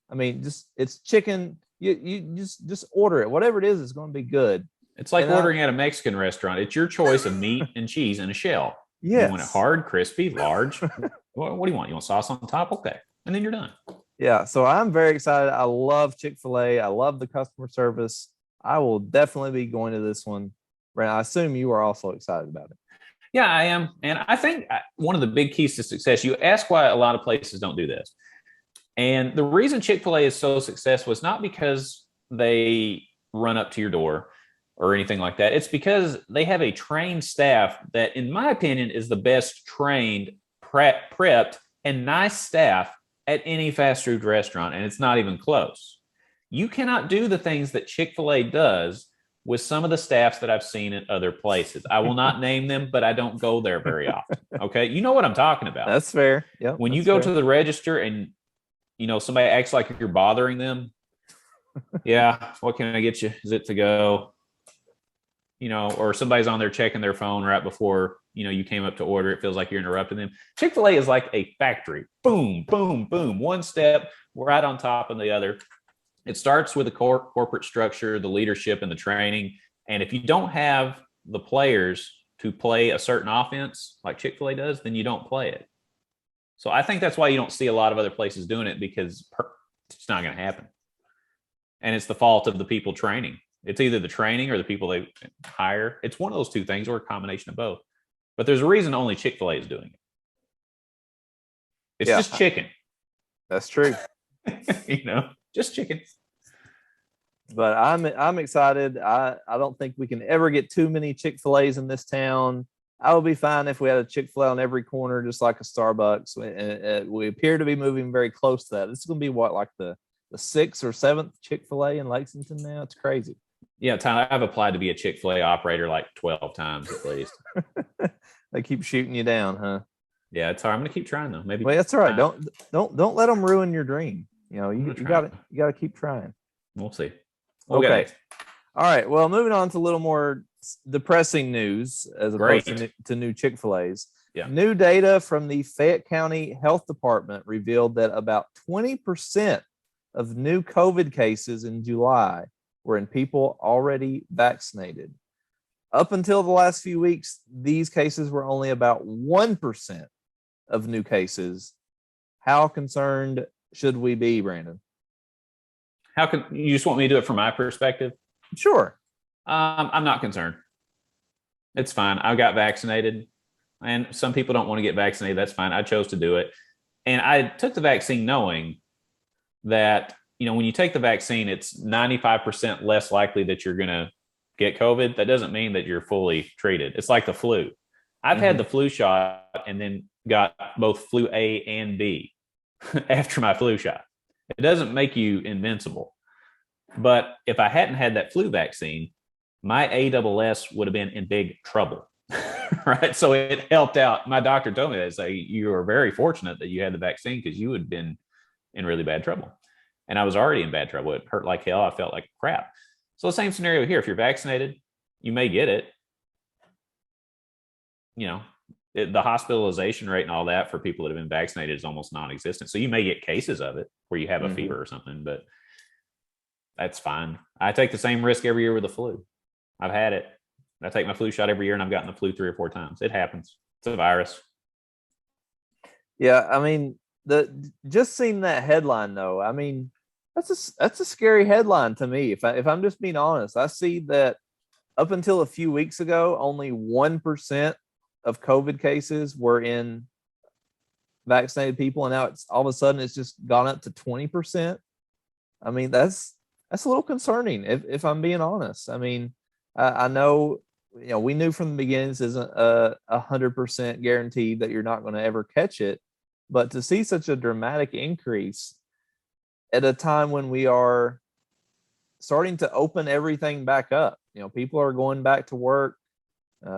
I mean, it's chicken. You just order it. Whatever it is, it's going to be good. It's like ordering at a Mexican restaurant. It's your choice of meat and cheese in a shell. Yes. You want it hard, crispy, large. What do you want? You want sauce on top? Okay. And then you're done. Yeah. So I'm very excited. I love Chick-fil-A. I love the customer service. I will definitely be going to this one. Brandon, I assume you are also excited about it. Yeah, I am. And I think one of the big keys to success, you ask why a lot of places don't do this. And the reason Chick-fil-A is so successful is not because they run up to your door or anything like that. It's because they have a trained staff that, in my opinion, is the best trained, prepped, and nice staff at any fast food restaurant. And it's not even close. You cannot do the things that Chick-fil-A does with some of the staffs that I've seen at other places. I will not name them, but I don't go there very often. Okay. You know what I'm talking about. That's fair. Yeah. When you go to the register and, somebody acts like you're bothering them. Yeah. What can I get you? Is it to go? Or somebody's on there checking their phone right before, you came up to order. It feels like you're interrupting them. Chick-fil-A is like a factory. Boom, boom, boom. One step right on top of the other. It starts with the corporate structure, the leadership, and the training. And if you don't have the players to play a certain offense like Chick-fil-A does, then you don't play it. So I think that's why you don't see a lot of other places doing it, because it's not going to happen. And it's the fault of the people training. It's either the training or the people they hire. It's one of those two things, or a combination of both. But there's a reason only Chick-fil-A is doing it. It's just chicken. That's true. Just chicken. But I'm excited. I don't think we can ever get too many Chick-fil-A's in this town. I would be fine if we had a Chick-fil-A on every corner, just like a Starbucks. And we appear to be moving very close to that. This is going to be like the 6th or 7th Chick-fil-A in Lexington now. It's crazy. Yeah, Tyler, I've applied to be a Chick-fil-A operator like 12 times at least. They keep shooting you down, huh? Yeah, it's hard. I'm gonna keep trying though. Maybe. Well, that's all right. Don't let them ruin your dream. You gotta keep trying. We'll see. Okay. All right. Well, moving on to a little more depressing news as opposed to new Chick-fil-A's. Yeah. New data from the Fayette County Health Department revealed that about 20% of new COVID cases in July were in people already vaccinated. Up until the last few weeks, these cases were only about 1% of new cases. How concerned should we be, Brandon? How can you just want me to do it from my perspective? Sure. I'm not concerned. It's fine. I got vaccinated, and some people don't want to get vaccinated. That's fine. I chose to do it. And I took the vaccine knowing that, when you take the vaccine, it's 95% less likely that you're going to get COVID. That doesn't mean that you're fully treated. It's like the flu. I've had the flu shot and then got both flu A and B after my flu shot. It doesn't make you invincible. But if I hadn't had that flu vaccine, my ASS would have been in big trouble. Right. So it helped out. My doctor told me that. You are very fortunate that you had the vaccine, because you had been in really bad trouble. And I was already in bad trouble. It hurt like hell. I felt like crap. So the same scenario here. If you're vaccinated, you may get it. The hospitalization rate and all that for people that have been vaccinated is almost non-existent. So you may get cases of it where you have a fever or something, but that's fine. I take the same risk every year with the flu. I've had it. I take my flu shot every year, and I've gotten the flu 3 or 4 times. It happens. It's a virus. Yeah, I mean, just seeing that headline though, I mean, that's a scary headline to me. If I'm just being honest, I see that up until a few weeks ago, only 1% of COVID cases were in vaccinated people, and now it's all of a sudden it's just gone up to 20%. I mean, that's a little concerning if I'm being honest. I mean, I know, we knew from the beginning this isn't 100% guaranteed that you're not going to ever catch it, but to see such a dramatic increase at a time when we are starting to open everything back up, people are going back to work.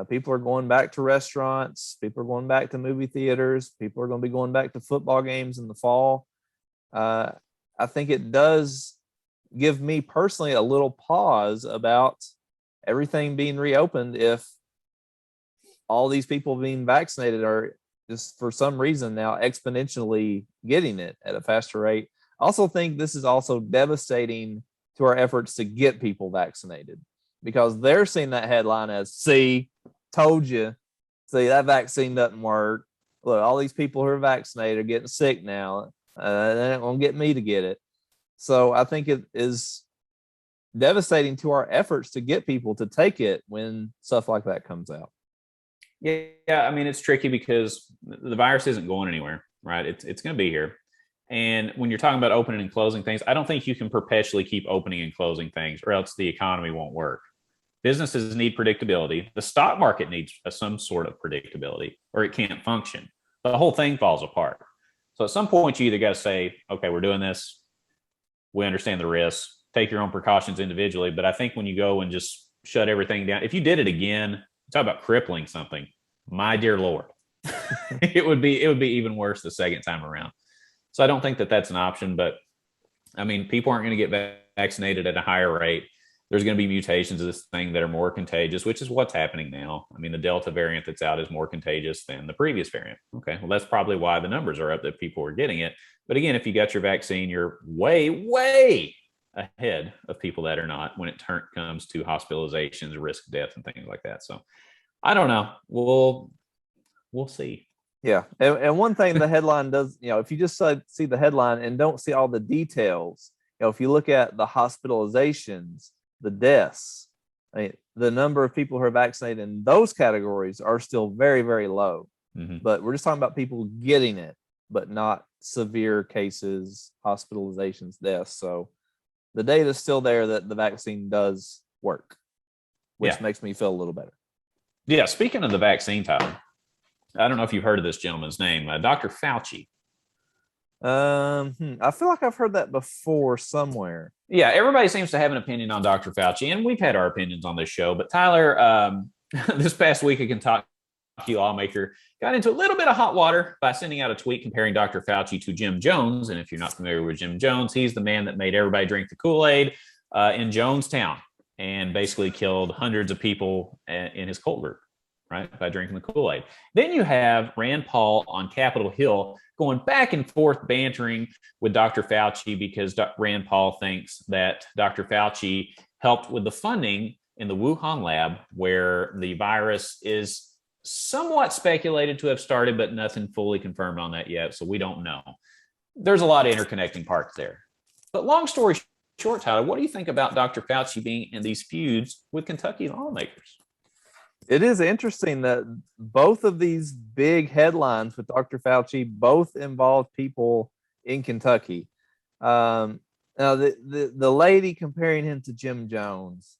People are going back to restaurants. People are going back to movie theaters. People are going to be going back to football games in the fall. I think it does give me personally a little pause about everything being reopened if all these people being vaccinated are just for some reason now exponentially getting it at a faster rate. I also think this is also devastating to our efforts to get people vaccinated, because they're seeing that headline as, see, told you, see, that vaccine doesn't work. Look, all these people who are vaccinated are getting sick now. They ain't gonna get me to get it. So I think it is devastating to our efforts to get people to take it when stuff like that comes out. Yeah, I mean, it's tricky because the virus isn't going anywhere, right? It's going to be here. And when you're talking about opening and closing things, I don't think you can perpetually keep opening and closing things, or else the economy won't work. Businesses need predictability. The stock market needs some sort of predictability, or it can't function. The whole thing falls apart. So at some point, you either got to say, okay, we're doing this. We understand the risks. Take your own precautions individually. But I think when you go and just shut everything down, if you did it again, talk about crippling something, my dear Lord, it would be even worse the second time around. So I don't think that that's an option. But I mean, people aren't going to get vaccinated at a higher rate. There's going to be mutations of this thing that are more contagious, which is what's happening now. I mean, the Delta variant that's out is more contagious than the previous variant. Okay, well, that's probably why the numbers are up, that people are getting it. But again, if you got your vaccine, you're way, way ahead of people that are not when it comes to hospitalizations, risk of death, and things like that. So I don't know. We'll see. Yeah. And one thing the headline does, if you just see the headline and don't see all the details, if you look at the hospitalizations, the deaths, I mean, the number of people who are vaccinated in those categories are still very, very low. Mm-hmm. But we're just talking about people getting it, but not severe cases, hospitalizations, deaths. So the data is still there that the vaccine does work, which makes me feel a little better. Yeah. Speaking of the vaccine, Tyler, I don't know if you've heard of this gentleman's name, Dr. Fauci. I feel like I've heard that before somewhere. Yeah, everybody seems to have an opinion on Dr. Fauci, and we've had our opinions on this show. But Tyler, this past week, a Kentucky lawmaker got into a little bit of hot water by sending out a tweet comparing Dr. Fauci to Jim Jones. And if you're not familiar with Jim Jones, he's the man that made everybody drink the Kool-Aid in Jonestown and basically killed hundreds of people in his cult group, right, by drinking the Kool-Aid. Then you have Rand Paul on Capitol Hill going back and forth bantering with Dr. Fauci because Rand Paul thinks that Dr. Fauci helped with the funding in the Wuhan lab where the virus is somewhat speculated to have started, but nothing fully confirmed on that yet. So we don't know. There's a lot of interconnecting parts there. But long story short, Tyler, what do you think about Dr. Fauci being in these feuds with Kentucky lawmakers? It is interesting that both of these big headlines with Dr. Fauci both involve people in Kentucky. Now, the lady comparing him to Jim Jones,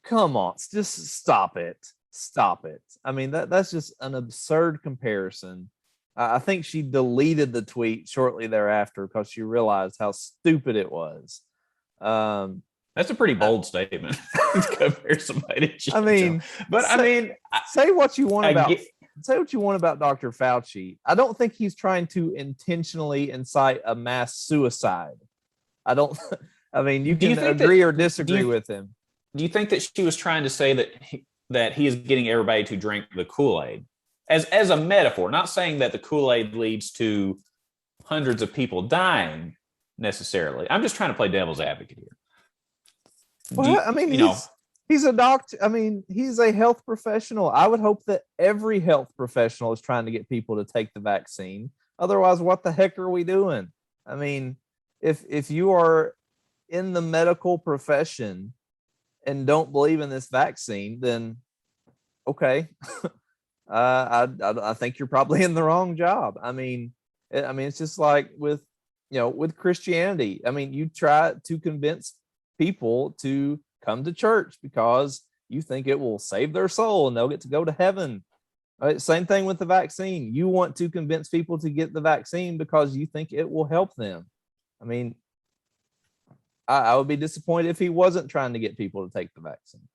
come on, just stop it. Stop it. I mean, that's just an absurd comparison. I think she deleted the tweet shortly thereafter because she realized how stupid it was. That's a pretty bold statement to compare somebody to Jim Jones. But say what you want about Dr. Fauci. I don't think he's trying to intentionally incite a mass suicide. You can agree or disagree with him. Do you think that she was trying to say that he is getting everybody to drink the Kool-Aid as a metaphor, not saying that the Kool-Aid leads to hundreds of people dying necessarily? I'm just trying to play devil's advocate here. Well, he's a doctor. I mean, he's a health professional. I would hope that every health professional is trying to get people to take the vaccine. Otherwise, what the heck are we doing? I mean, if you are in the medical profession and don't believe in this vaccine, then okay, I think you're probably in the wrong job. It's just like with Christianity. I mean, you try to convince people to come to church because you think it will save their soul and they'll get to go to heaven. Right? Same thing with the vaccine. You want to convince people to get the vaccine because you think it will help them. I mean, I would be disappointed if he wasn't trying to get people to take the vaccine.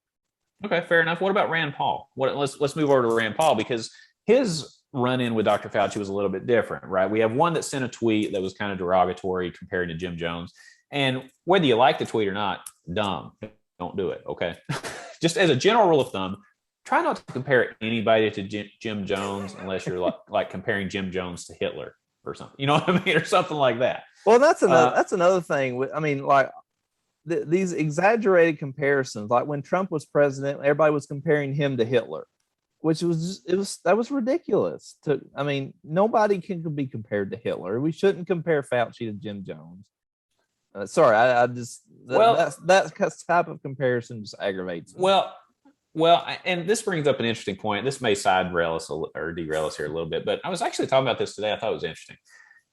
Okay, fair enough. What about Rand Paul? Let's move over to Rand Paul, because his run-in with Dr. Fauci was a little bit different, right? We have one that sent a tweet that was kind of derogatory comparing to Jim Jones. And whether you like the tweet or not, dumb. Don't do it, okay? Just as a general rule of thumb, try not to compare anybody to Jim Jones unless you're like comparing Jim Jones to Hitler or something. You know what I mean? Or something like that. Well, that's another thing. I mean, like these exaggerated comparisons, like when Trump was president, everybody was comparing him to Hitler, which that was ridiculous. I mean, nobody can be compared to Hitler. We shouldn't compare Fauci to Jim Jones. Sorry, I just that type of comparison just aggravates me. Well, and this brings up an interesting point. This may side rail us or derail us here a little bit, but I was actually talking about this today. I thought it was interesting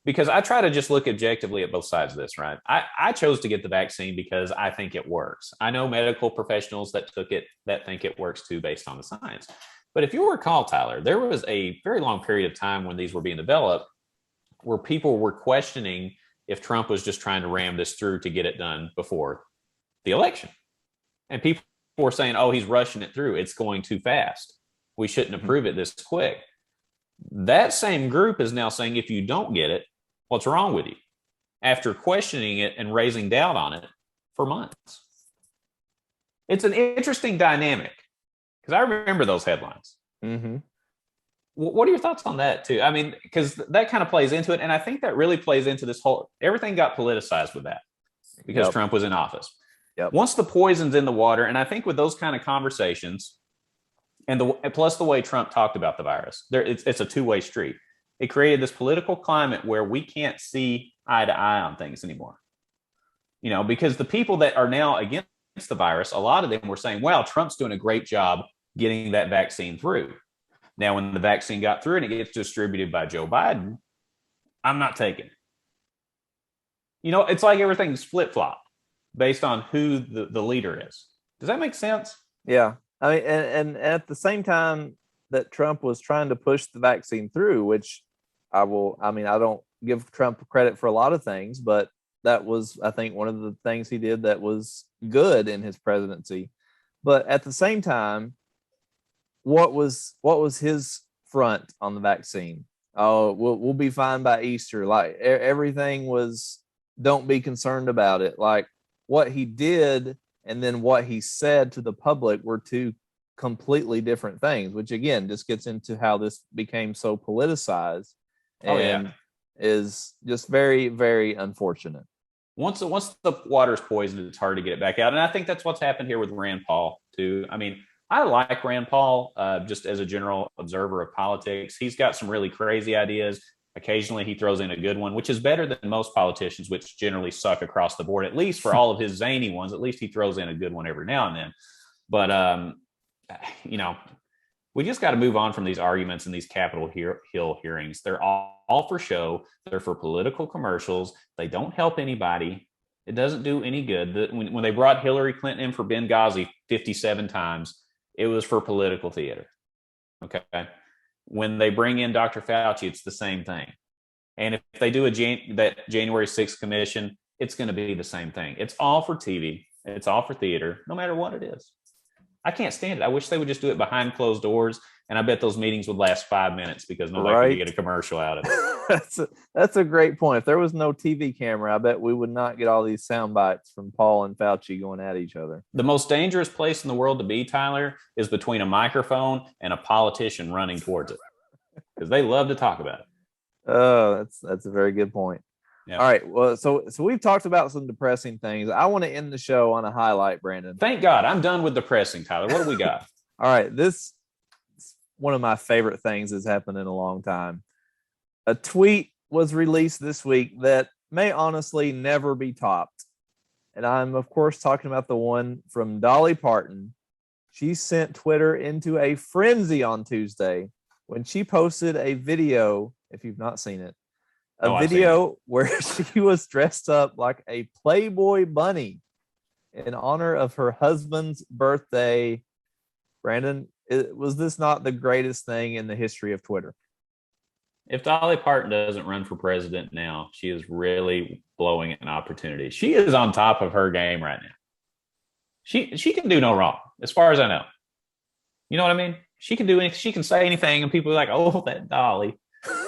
because I try to just look objectively at both sides of this, right? I chose to get the vaccine because I think it works. I know medical professionals that took it that think it works too based on the science. But if you recall, Tyler, there was a very long period of time when these were being developed where people were questioning if Trump was just trying to ram this through to get it done before the election. And people were saying, oh, he's rushing it through. It's going too fast. We shouldn't approve it this quick. That same group is now saying, if you don't get it, what's wrong with you? After questioning it and raising doubt on it for months. It's an interesting dynamic because I remember those headlines. Mm-hmm. What are your thoughts on that too? I mean, because that kind of plays into it. And I think that really plays into this whole, everything got politicized with that because Trump was in office. Yep. Once the poison's in the water, and I think with those kind of conversations, and plus the way Trump talked about the virus, it's a two-way street. It created this political climate where we can't see eye to eye on things anymore. You know, because the people that are now against the virus, a lot of them were saying, wow, Trump's doing a great job getting that vaccine through. Now, when the vaccine got through and it gets distributed by Joe Biden, I'm not taking it. You know, it's like everything's flip-flopped based on who the leader is. Does that make sense? Yeah. I mean, and at the same time that Trump was trying to push the vaccine through, which I don't give Trump credit for a lot of things, but that was, I think, one of the things he did that was good in his presidency. But at the same time, what was his front on the vaccine? Oh, we'll be fine by Easter. Like everything was, don't be concerned about it. Like what he did and then what he said to the public were two completely different things, which again just gets into how this became so politicized and is just very, very unfortunate. Once the water's poisoned, it's hard to get it back out. And I think that's what's happened here with Rand Paul too. I mean, I like Rand Paul just as a general observer of politics. He's got some really crazy ideas. Occasionally he throws in a good one, which is better than most politicians, which generally suck across the board. At least for all of his zany ones, at least he throws in a good one every now and then. But, you know, we just got to move on from these arguments and these Capitol Hill hearings. They're all for show. They're for political commercials. They don't help anybody. It doesn't do any good. When they brought Hillary Clinton in for Benghazi 57 times, it was for political theater. Okay. When they bring in Dr. Fauci, it's the same thing. And if they do that January 6th commission, it's going to be the same thing. It's all for TV. It's all for theater, no matter what it is. I can't stand it. I wish they would just do it behind closed doors. And I bet those meetings would last 5 minutes because nobody could get a commercial out of it. That's a great point. If there was no TV camera, I bet we would not get all these sound bites from Paul and Fauci going at each other. The most dangerous place in the world to be, Tyler, is between a microphone and a politician running towards it because they love to talk about it. Oh, that's a very good point. Yep. All right. Well, so we've talked about some depressing things. I want to end the show on a highlight, Brandon. Thank God. I'm done with depressing, Tyler. What do we got? All right. This one of my favorite things has happened in a long time. A tweet was released this week that may honestly never be topped. And I'm, of course, talking about the one from Dolly Parton. She sent Twitter into a frenzy on Tuesday when she posted a video, if you've not seen it, a video where she was dressed up like a Playboy bunny in honor of her husband's birthday. Brandon, was this not the greatest thing in the history of Twitter? If Dolly Parton doesn't run for president now, she is really blowing an opportunity. She is on top of her game right now. She can do no wrong, as far as I know. You know what I mean? She can do anything. She can say anything, and people are like, "Oh, that Dolly!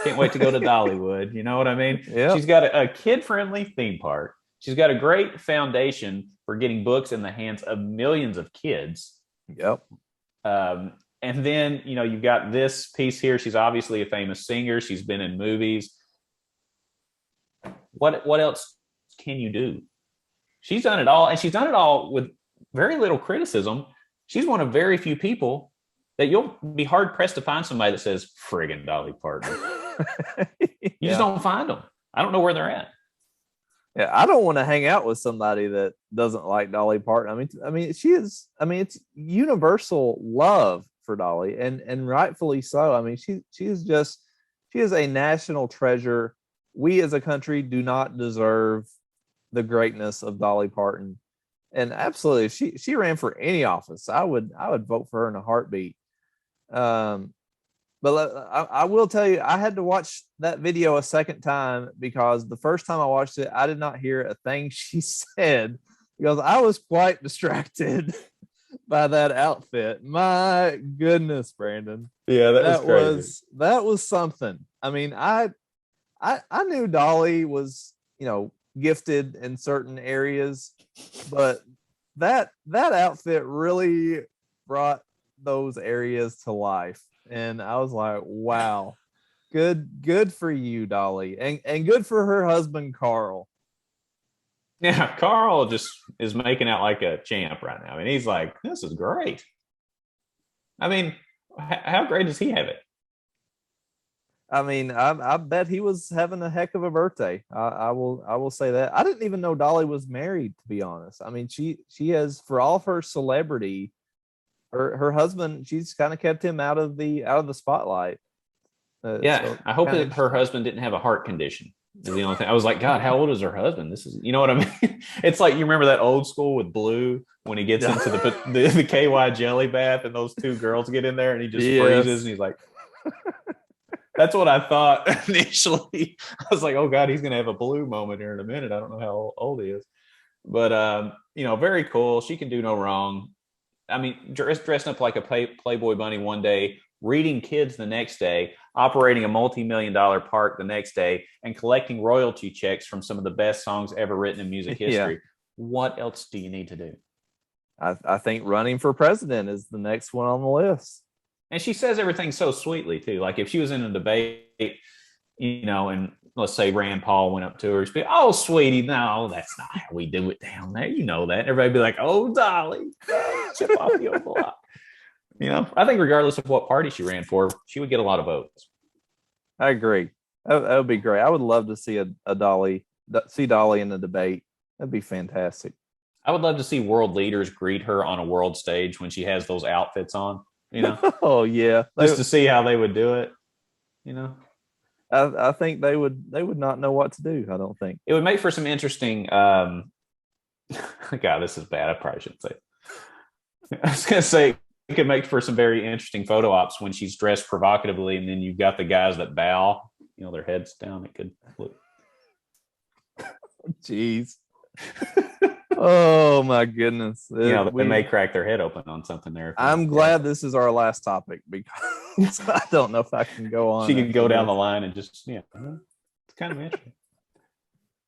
Can't wait to go to Dollywood." You know what I mean? Yep. She's got a kid-friendly theme park. She's got a great foundation for getting books in the hands of millions of kids. Yep. And then you've got this piece here. She's obviously a famous singer. She's been in movies. What else can you do? She's done it all, and she's done it all with very little criticism. She's one of very few people that you'll be hard pressed to find somebody that says friggin' Dolly Parton. You just don't find them. I don't know where they're at. Yeah, I don't want to hang out with somebody that doesn't like Dolly Parton. I mean, she is. I mean, it's universal love for Dolly, and rightfully so. I mean, she is a national treasure. We as a country do not deserve the greatness of Dolly Parton, and absolutely, if she ran for any office, I would vote for her in a heartbeat. But I will tell you, I had to watch that video a second time because the first time I watched it, I did not hear a thing she said because I was quite distracted by that outfit. My goodness, Brandon. Yeah, that that was something. I mean, I knew Dolly was, gifted in certain areas, but that outfit really brought those areas to life. And I was like, wow, good for you, Dolly. And good for her husband, Carl. Yeah, Carl just is making out like a champ right now. I mean, he's like, this is great. I mean, how great does he have it? I mean, I bet he was having a heck of a birthday. I will say that. I didn't even know Dolly was married, to be honest. I mean, she has, for all of her celebrity, her husband, she's kind of kept him out of the spotlight. Yeah, so I hope that her husband didn't have a heart condition. Is the only thing. I was like, God, how old is her husband? This is, you know what I mean? It's like, you remember that old school with Blue when he gets into the KY jelly bath and those two girls get in there and he just freezes and he's like, that's what I thought initially. I was like, oh God, he's gonna have a Blue moment here in a minute. I don't know how old he is, but very cool. She can do no wrong. I mean, dressing up like a Playboy bunny one day, reading kids the next day, operating a multi-million-dollar park the next day, and collecting royalty checks from some of the best songs ever written in music history. Yeah. What else do you need to do? I think running for president is the next one on the list. And she says everything so sweetly, too. Like if she was in a debate, and let's say Rand Paul went up to her, she'd be, oh, sweetie, no, that's not how we do it down there. You know that. Everybody'd be like, oh, Dolly, chip off the old block. I think regardless of what party she ran for, she would get a lot of votes. I agree. That would be great. I would love to see Dolly in the debate. That'd be fantastic. I would love to see world leaders greet her on a world stage when she has those outfits on, Oh, yeah. Just to see how they would do it, I think they would not know what to do. I don't think it would make for some interesting. God, this is bad. I probably shouldn't say it. I was gonna say it could make for some very interesting photo ops when she's dressed provocatively, and then you've got the guys that bow, their heads down. It could look. Jeez. Oh my goodness. They may crack their head open on something there. I'm glad this is our last topic because I don't know if I can go on. She could go down the line and just, it's kind of interesting.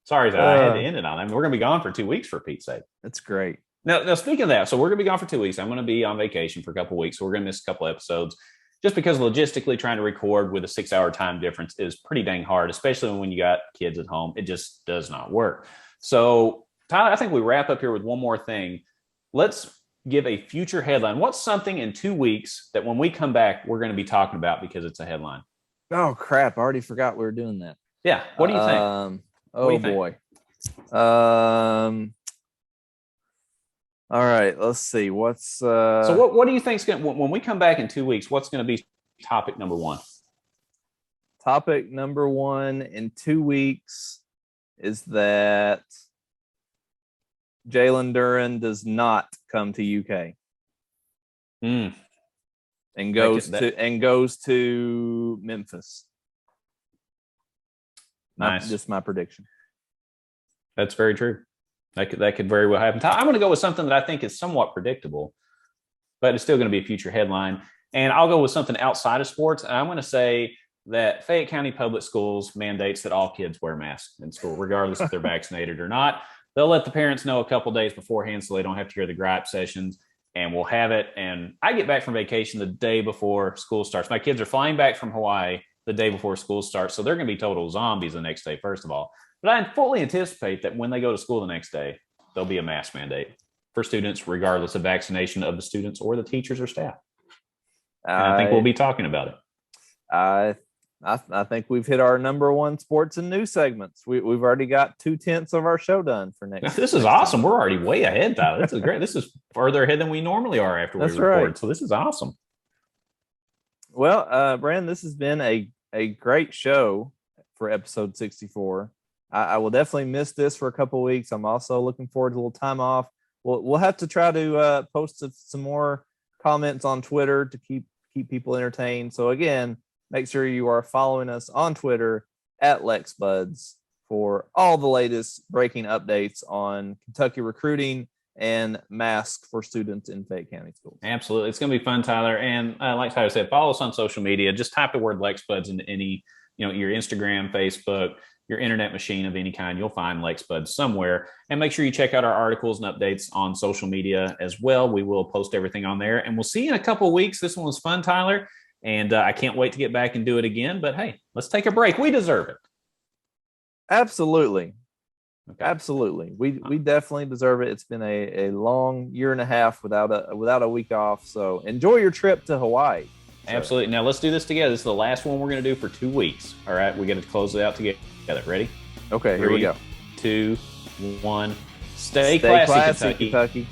Sorry, I had to end it on. I mean, we're going to be gone for 2 weeks for Pete's sake. That's great. Now, speaking of that, so we're going to be gone for 2 weeks. I'm going to be on vacation for a couple of weeks. So we're going to miss a couple of episodes just because logistically trying to record with a 6-hour time difference is pretty dang hard, especially when you got kids at home. It just does not work. So Tyler, I think we wrap up here with one more thing. Let's give a future headline. What's something in 2 weeks that when we come back, we're going to be talking about because it's a headline? Oh, crap. I already forgot we were doing that. Yeah. What do you think? Oh, boy. All right. Let's see. What's so what do you think is going to, when we come back in 2 weeks, what's going to be topic number one? Topic number one in 2 weeks is that Jalen Duren does not come to UK and goes to Memphis. Nice. Just my prediction. That's very true. That could very well happen. I'm going to go with something that I think is somewhat predictable. but it's still going to be a future headline. And I'll go with something outside of sports. And I'm going to say that Fayette County Public Schools mandates that all kids wear masks in school, regardless if they're vaccinated or not. They'll let the parents know a couple days beforehand so they don't have to hear the gripe sessions, and we'll have it. And I get back from vacation the day before school starts. My kids are flying back from Hawaii the day before school starts, so they're going to be total zombies the next day, first of all. But I fully anticipate that when they go to school the next day, there'll be a mask mandate for students, regardless of vaccination of the students or the teachers or staff. And I think we'll be talking about it. I think we've hit our number one sports and news segments. We've already got 2/10 of our show done for next. This is awesome. Time. We're already way ahead, Tyler. This is great. This is further ahead than we normally are after we record. Right. So this is awesome. Well, Brandon, this has been a great show for episode 64. I will definitely miss this for a couple of weeks. I'm also looking forward to a little time off. We'll have to try to post some more comments on Twitter to keep people entertained. So again, make sure you are following us on Twitter at LexBuds for all the latest breaking updates on Kentucky recruiting and masks for students in Fayette County schools. Absolutely. It's going to be fun, Tyler. And like Tyler said, follow us on social media. Just type the word LexBuds into any, your Instagram, Facebook, your internet machine of any kind. You'll find LexBuds somewhere. And make sure you check out our articles and updates on social media as well. We will post everything on there. And we'll see you in a couple of weeks. This one was fun, Tyler. And I can't wait to get back and do it again. But hey, let's take a break. We deserve it. Absolutely. Okay. Absolutely. We definitely deserve it. It's been a long year and a half without a week off. So enjoy your trip to Hawaii. Absolutely. Now let's do this together. This is the last one we're going to do for 2 weeks. All right. We got to close it out together. Ready? Okay. 3, here we go. 2, 1. Stay classy, Kentucky.